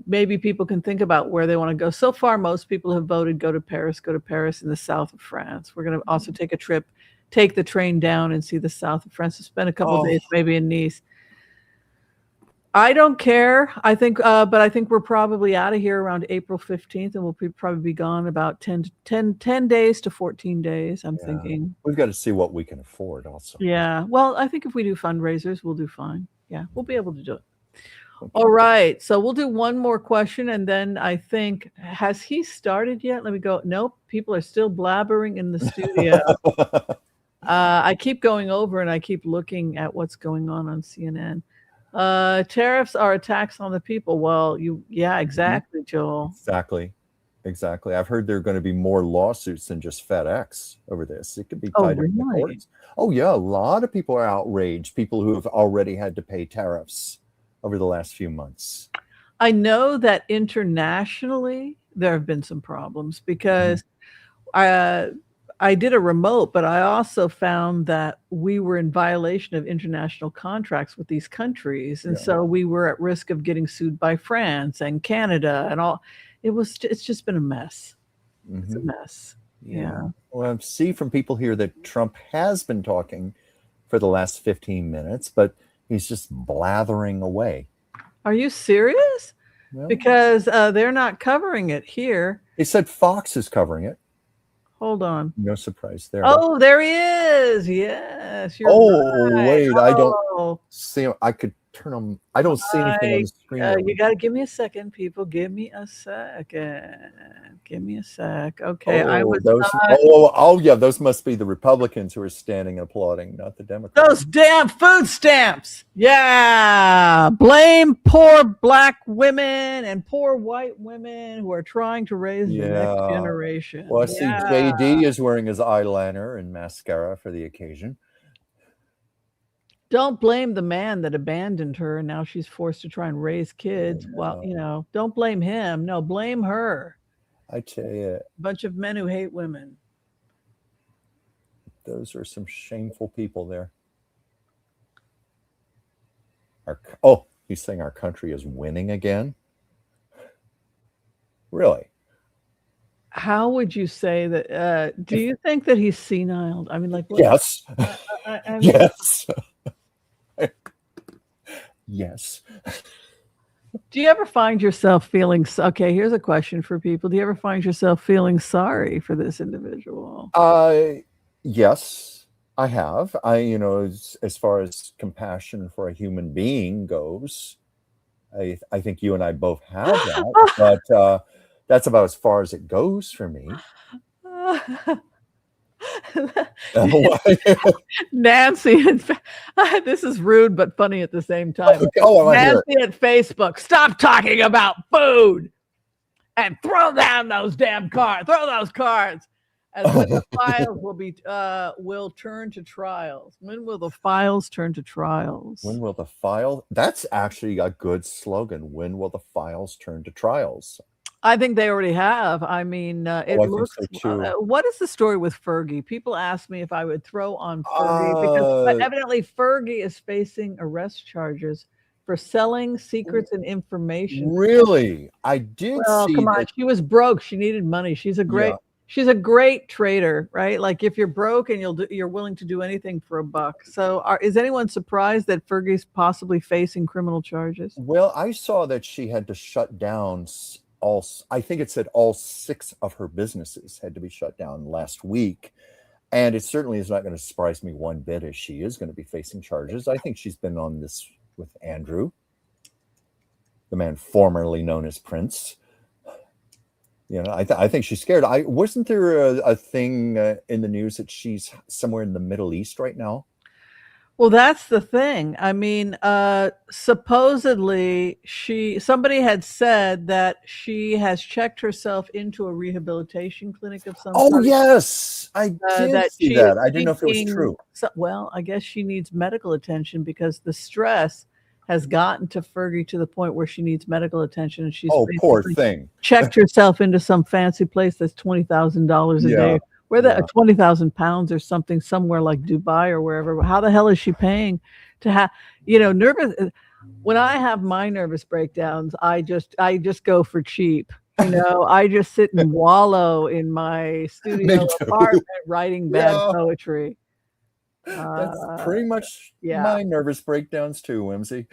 S1: maybe people can think about where they want to go. So far, most people have voted go to Paris in the south of France. We're going to also take the train down and see the south of France. Spend a couple of days maybe in Nice. I don't care. I think, but I think we're probably out of here around April 15th, and we'll probably be gone about 10 days to 14 days, I'm thinking.
S2: We've got to see what we can afford also.
S1: Yeah. Well, I think if we do fundraisers, we'll do fine. Yeah, we'll be able to do it. Okay. All right. So we'll do one more question, and then I think, has he started yet? Let me go. Nope. People are still blabbering in the studio. I keep going over and I keep looking at what's going on CNN. Tariffs are a tax on the people. Well, exactly, Joel.
S2: Exactly. I've heard there are going to be more lawsuits than just FedEx over this. It could be tied up in the courts. Oh yeah, a lot of people are outraged. People who have already had to pay tariffs over the last few months.
S1: I know that internationally there have been some problems because I did a remote, but I also found that we were in violation of international contracts with these countries. And so we were at risk of getting sued by France and Canada and all. It's just been a mess. It's a mess. Yeah.
S2: Well, I see from people here that Trump has been talking for the last 15 minutes, but he's just blathering away.
S1: Are you serious? Well, because they're not covering it here.
S2: They said Fox is covering it.
S1: Hold on.
S2: No surprise there.
S1: Oh, there he is. Yes.
S2: You're right. Wait, I don't see him. I could turn him. I don't see anything on the screen.
S1: You got to give me a second, people. Give me a second. Give me a sec. Okay.
S2: Those must be the Republicans who are standing and applauding, not the Democrats.
S1: Those damn food stamps. Yeah. Blame poor black women and poor white women who are trying to raise the next generation.
S2: Well, I see JD is wearing his eyeliner and mascara for the occasion.
S1: Don't blame the man that abandoned her and now she's forced to try and raise kids. Well, don't blame him. No, blame her.
S2: I tell you.
S1: A bunch of men who hate women.
S2: Those are some shameful people there. He's saying our country is winning again? Really?
S1: How would you say that? Do you think that he's senile? I mean, like, what?
S2: Yes. Yes. Yes.
S1: Do you ever find yourself feeling, okay, here's a question for people. Do you ever find yourself feeling sorry for this individual?
S2: Yes, I have. As far as compassion for a human being goes, I think you and I both have that, but that's about as far as it goes for me.
S1: Nancy, this is rude but funny at the same time. Nancy at Facebook, stop talking about food and throw down those damn cards. Throw those cards. As when the files will turn to trials. When will the files turn to trials?
S2: When will the file? That's actually a good slogan. When will the files turn to trials?
S1: I think they already have. I mean, it looks.
S2: So too.
S1: What is the story with Fergie? People ask me if I would throw on Fergie because evidently Fergie is facing arrest charges for selling secrets and information.
S2: Really? I did see
S1: come on.
S2: that.
S1: She was broke. She needed money. She's a great trader, right? Like if you're broke and you're willing to do anything for a buck. So is anyone surprised that Fergie's possibly facing criminal charges?
S2: Well, I saw that she had to shut down I think it said all 6 of her businesses had to be shut down last week. And it certainly is not going to surprise me one bit as she is going to be facing charges. I think she's been on this with Andrew, the man formerly known as Prince. You know, I think she's scared. Wasn't there a thing in the news that she's somewhere in the Middle East right now?
S1: Well, that's the thing. I mean, supposedly somebody had said that she has checked herself into a rehabilitation clinic of some sort.
S2: Oh, yes. I did see that. I didn't know if it was true.
S1: Well, I guess she needs medical attention because the stress has gotten to Fergie to the point where she needs medical attention. And she's
S2: poor thing.
S1: Checked herself into some fancy place that's $20,000 a day. Where that 20,000 pounds or something somewhere like Dubai or wherever. How the hell is she paying to have, nervous? When I have my nervous breakdowns, I just go for cheap. I just sit and wallow in my studio apartment writing bad poetry.
S2: That's pretty much my nervous breakdowns too, Whimsy.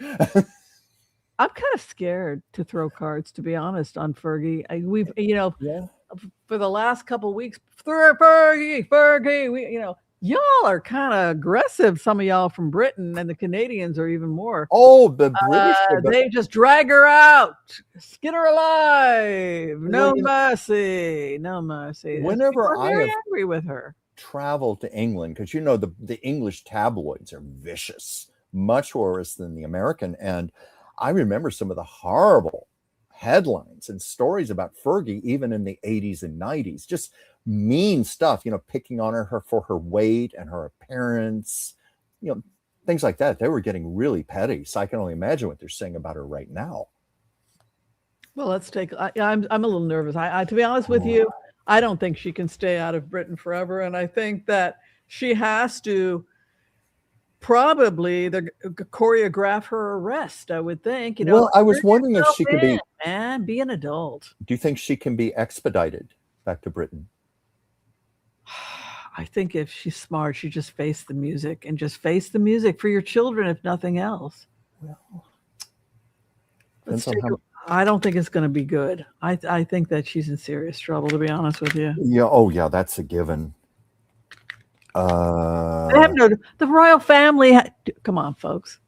S1: I'm kind of scared to throw cards, to be honest, on Fergie. For the last couple of weeks, Fergie, y'all are kind of aggressive. Some of y'all from Britain and the Canadians are even more.
S2: Oh, the British.
S1: They just drag her out, skin her alive. No mercy.
S2: Whenever I am
S1: angry with her.
S2: Travel to England, because the English tabloids are vicious, much worse than the American. And I remember some of the horrible headlines and stories about Fergie, even in the 80s and 90s, just mean stuff, picking on her for her weight and her appearance, things like that. They were getting really petty. So I can only imagine what they're saying about her right now.
S1: Well, I'm a little nervous. To be honest with you, I don't think she can stay out of Britain forever. And I think that she has to probably choreograph her arrest, I would think.
S2: Well, I was wondering if she could be
S1: an adult.
S2: Do you think she can be expedited back to Britain?
S1: I think if she's smart, she just face the music for your children, if nothing else. Well, I don't think it's going to be good. I think that she's in serious trouble, to be honest with you.
S2: Yeah. Oh, yeah. That's a given.
S1: The royal family. Come on, folks.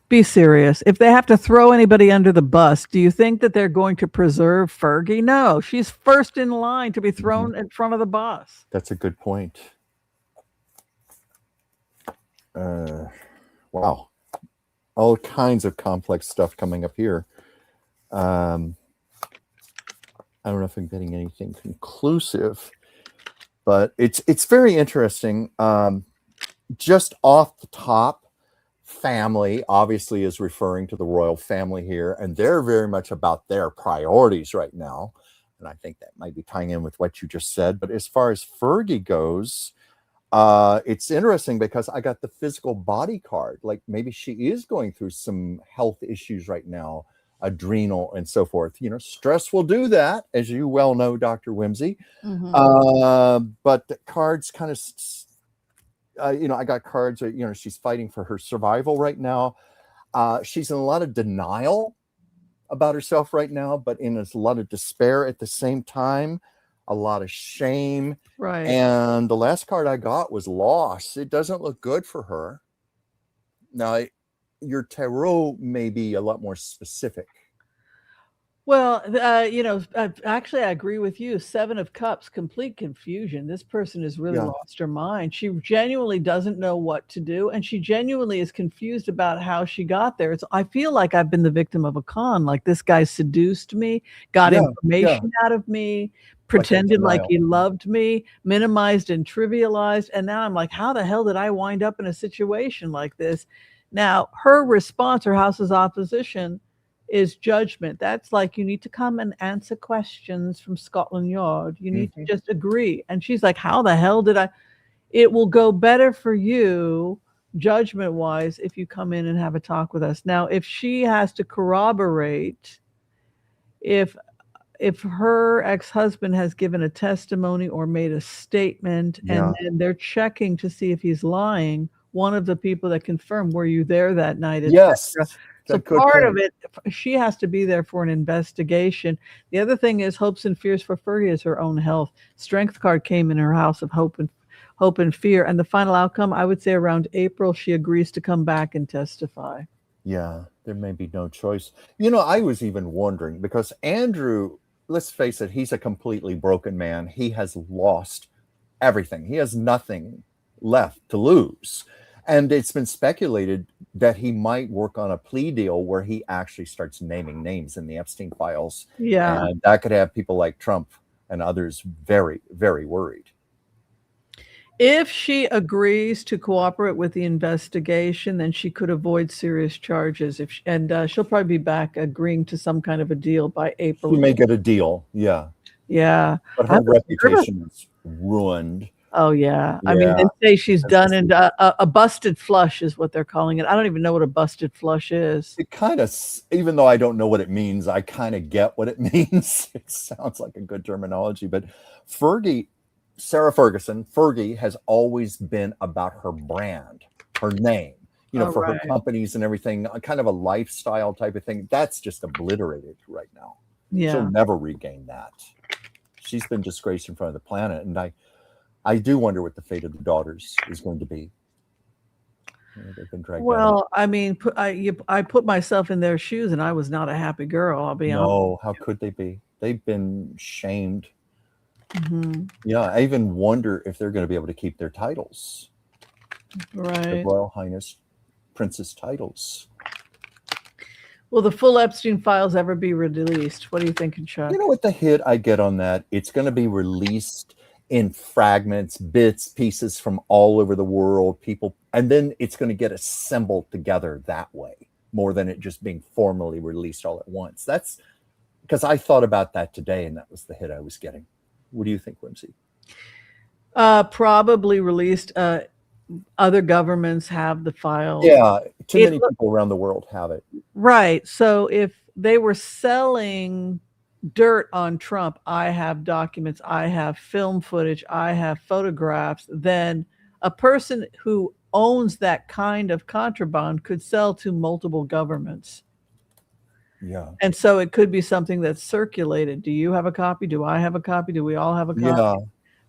S1: Be serious. If they have to throw anybody under the bus, do you think that they're going to preserve Fergie? No, she's first in line to be thrown in front of the bus.
S2: That's a good point. Wow. All kinds of complex stuff coming up here. I don't know if I'm getting anything conclusive, but it's very interesting. Just off the top, family obviously is referring to the royal family here, and they're very much about their priorities right now. And I think that might be tying in with what you just said. But as far as Fergie goes, it's interesting because I got the physical body card. Like maybe she is going through some health issues right now, adrenal and so forth. Stress will do that, as you well know, Dr. Whimsy. But the cards kind of, I got cards, she's fighting for her survival right now. She's in a lot of denial about herself right now, but in a lot of despair at the same time, a lot of shame.
S1: Right.
S2: And the last card I got was loss. It doesn't look good for her. Now, your tarot may be a lot more specific.
S1: Well, actually, I agree with you. 7 of Cups, complete confusion. This person has really lost her mind. She genuinely doesn't know what to do, and she genuinely is confused about how she got there. I feel like I've been the victim of a con. Like, this guy seduced me, got information out of me, pretended like he loved me, minimized and trivialized, and now I'm like, how the hell did I wind up in a situation like this? Now, her response, her house's opposition, is judgment. That's like, you need to come and answer questions from Scotland Yard. You need to just agree. And she's like, how the hell did I? It will go better for you, judgment wise, if you come in and have a talk with us. Now, if she has to corroborate, if her ex-husband has given a testimony or made a statement, and then they're checking to see if he's lying, one of the people that confirmed, were you there that night?
S2: Yes.
S1: So part of it, she has to be there for an investigation. The other thing is hopes and fears for Fergie is her own health. Strength card came in her house of hope and fear. And the final outcome, I would say around April, she agrees to come back and testify.
S2: Yeah, there may be no choice. I was even wondering, because Andrew, let's face it, he's a completely broken man. He has lost everything. He has nothing left to lose. And it's been speculated that he might work on a plea deal where he actually starts naming names in the Epstein files.
S1: Yeah.
S2: And that could have people like Trump and others very, very worried.
S1: If she agrees to cooperate with the investigation, then she could avoid serious charges. She'll probably be back agreeing to some kind of a deal by April.
S2: She may get a deal. Yeah.
S1: Yeah.
S2: But her reputation is ruined.
S1: Oh, yeah. I mean, they say she's done, and a busted flush is what they're calling it. I don't even know what a busted flush is.
S2: It kind of, even though I don't know what it means, I kind of get what it means. It sounds like a good terminology. But Sarah Ferguson, Fergie, has always been about her brand, her name, for her companies and everything, kind of a lifestyle type of thing. That's just obliterated right now.
S1: Yeah.
S2: She'll never regain that. She's been disgraced in front of the planet. And I do wonder what the fate of the daughters is going to be. They've been dragged down.
S1: I mean, I put myself in their shoes, and I was not a happy girl. I'll be honest.
S2: No, how could they be? They've been shamed.
S1: Mm-hmm.
S2: Yeah, I even wonder if they're going to be able to keep their titles.
S1: Right.
S2: Their Royal Highness Princess titles.
S1: Will the full Epstein files ever be released? What are you thinking, Chuck?
S2: You know what the hit I get on that? It's going to be released in fragments, bits, pieces from all over the world, people, and then it's going to get assembled together that way, more than it just being formally released all at once. That's because I thought about that today, and that was the hit I was getting. What do you think, Whimsy?
S1: Probably released. Other governments have the files.
S2: Yeah, too many people around the world have it.
S1: Right. So if they were selling dirt on Trump, I have documents, I have film footage, I have photographs, then a person who owns that kind of contraband could sell to multiple governments.
S2: Yeah.
S1: And so it could be something that's circulated. Do you have a copy? Do I have a copy? Do we all have a copy?
S2: Yeah.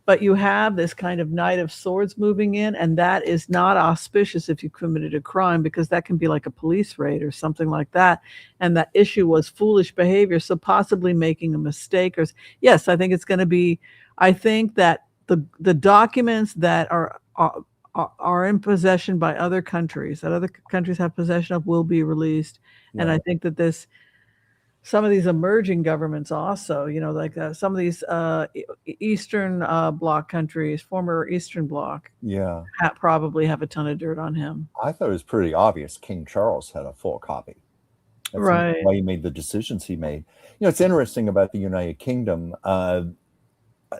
S1: But you have this kind of Knight of Swords moving in, and that is not auspicious if you committed a crime, because that can be like a police raid or something like that. And that issue was foolish behavior, so possibly making a mistake. Or yes, I think it's going to be. I think that the documents that are in possession by other countries, that other countries have possession of, will be released. Yeah. And I think that some of these emerging governments also, like some of these Eastern Bloc countries, former Eastern Bloc, probably have a ton of dirt on him.
S2: I thought it was pretty obvious King Charles had a full copy. That's
S1: right.
S2: why he made the decisions he made. It's interesting about the United Kingdom.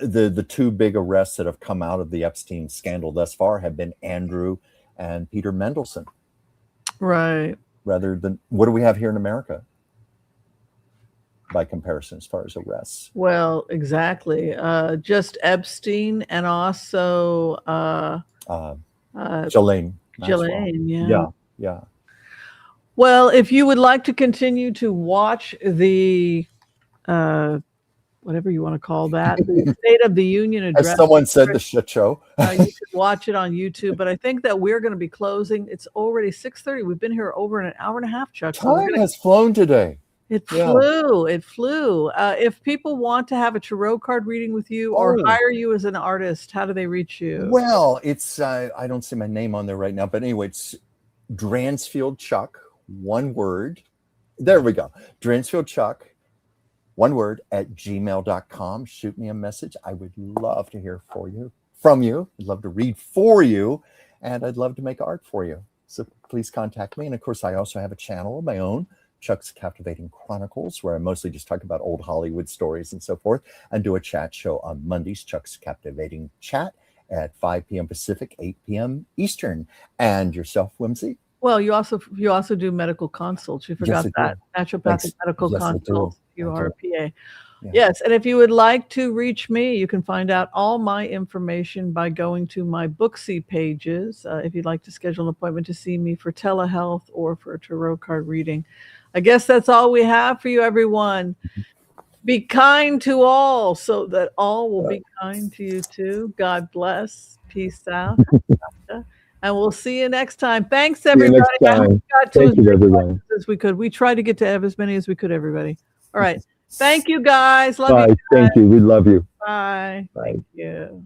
S2: The two big arrests that have come out of the Epstein scandal thus far have been Andrew and Peter Mendelsohn.
S1: Right.
S2: Rather than, what do we have here in America by comparison as far as arrests?
S1: Well, exactly. Just Epstein, and also
S2: Ghislaine.
S1: Yeah. Well, if you would like to continue to watch the whatever you want to call that, the State of the Union address,
S2: as someone said, the shit show.
S1: You can watch it on YouTube. But I think that we're going to be closing. It's already 6:30. We've been here over an hour and a half, Chuck.
S2: Time has flown today.
S1: It flew. It flew. If people want to have a tarot card reading with you or hire you as an artist, how do they reach you?
S2: Well, it's I don't see my name on there right now, but anyway, it's Dransfield Chuck, one word. There we go. Dransfield Chuck, one word, at gmail.com. Shoot me a message. I would love to hear from you. I'd love to read for you, and I'd love to make art for you. So please contact me. And of course, I also have a channel of my own, Chuck's Captivating Chronicles, where I mostly just talk about old Hollywood stories and so forth, and do a chat show on Mondays, Chuck's Captivating Chat, at 5 p.m. Pacific, 8 p.m. Eastern. And yourself, Whimsy?
S1: Well, you also do medical consults. You forgot that. Naturopathic medical consults. You are a PA. Yeah. Yes, and if you would like to reach me, you can find out all my information by going to my Booksy pages. If you'd like to schedule an appointment to see me for telehealth or for a tarot card reading. I guess that's all we have for you, everyone. Be kind to all so that all will be kind to you too. God bless. Peace out. And we'll see you next time. Thanks, everybody.
S2: Thank you, everyone.
S1: As we could. We tried to get to as many as we could, everybody. All right. Thank you, guys. Love you.
S2: Bye. Thank you. We love you.
S1: Bye. Thank you.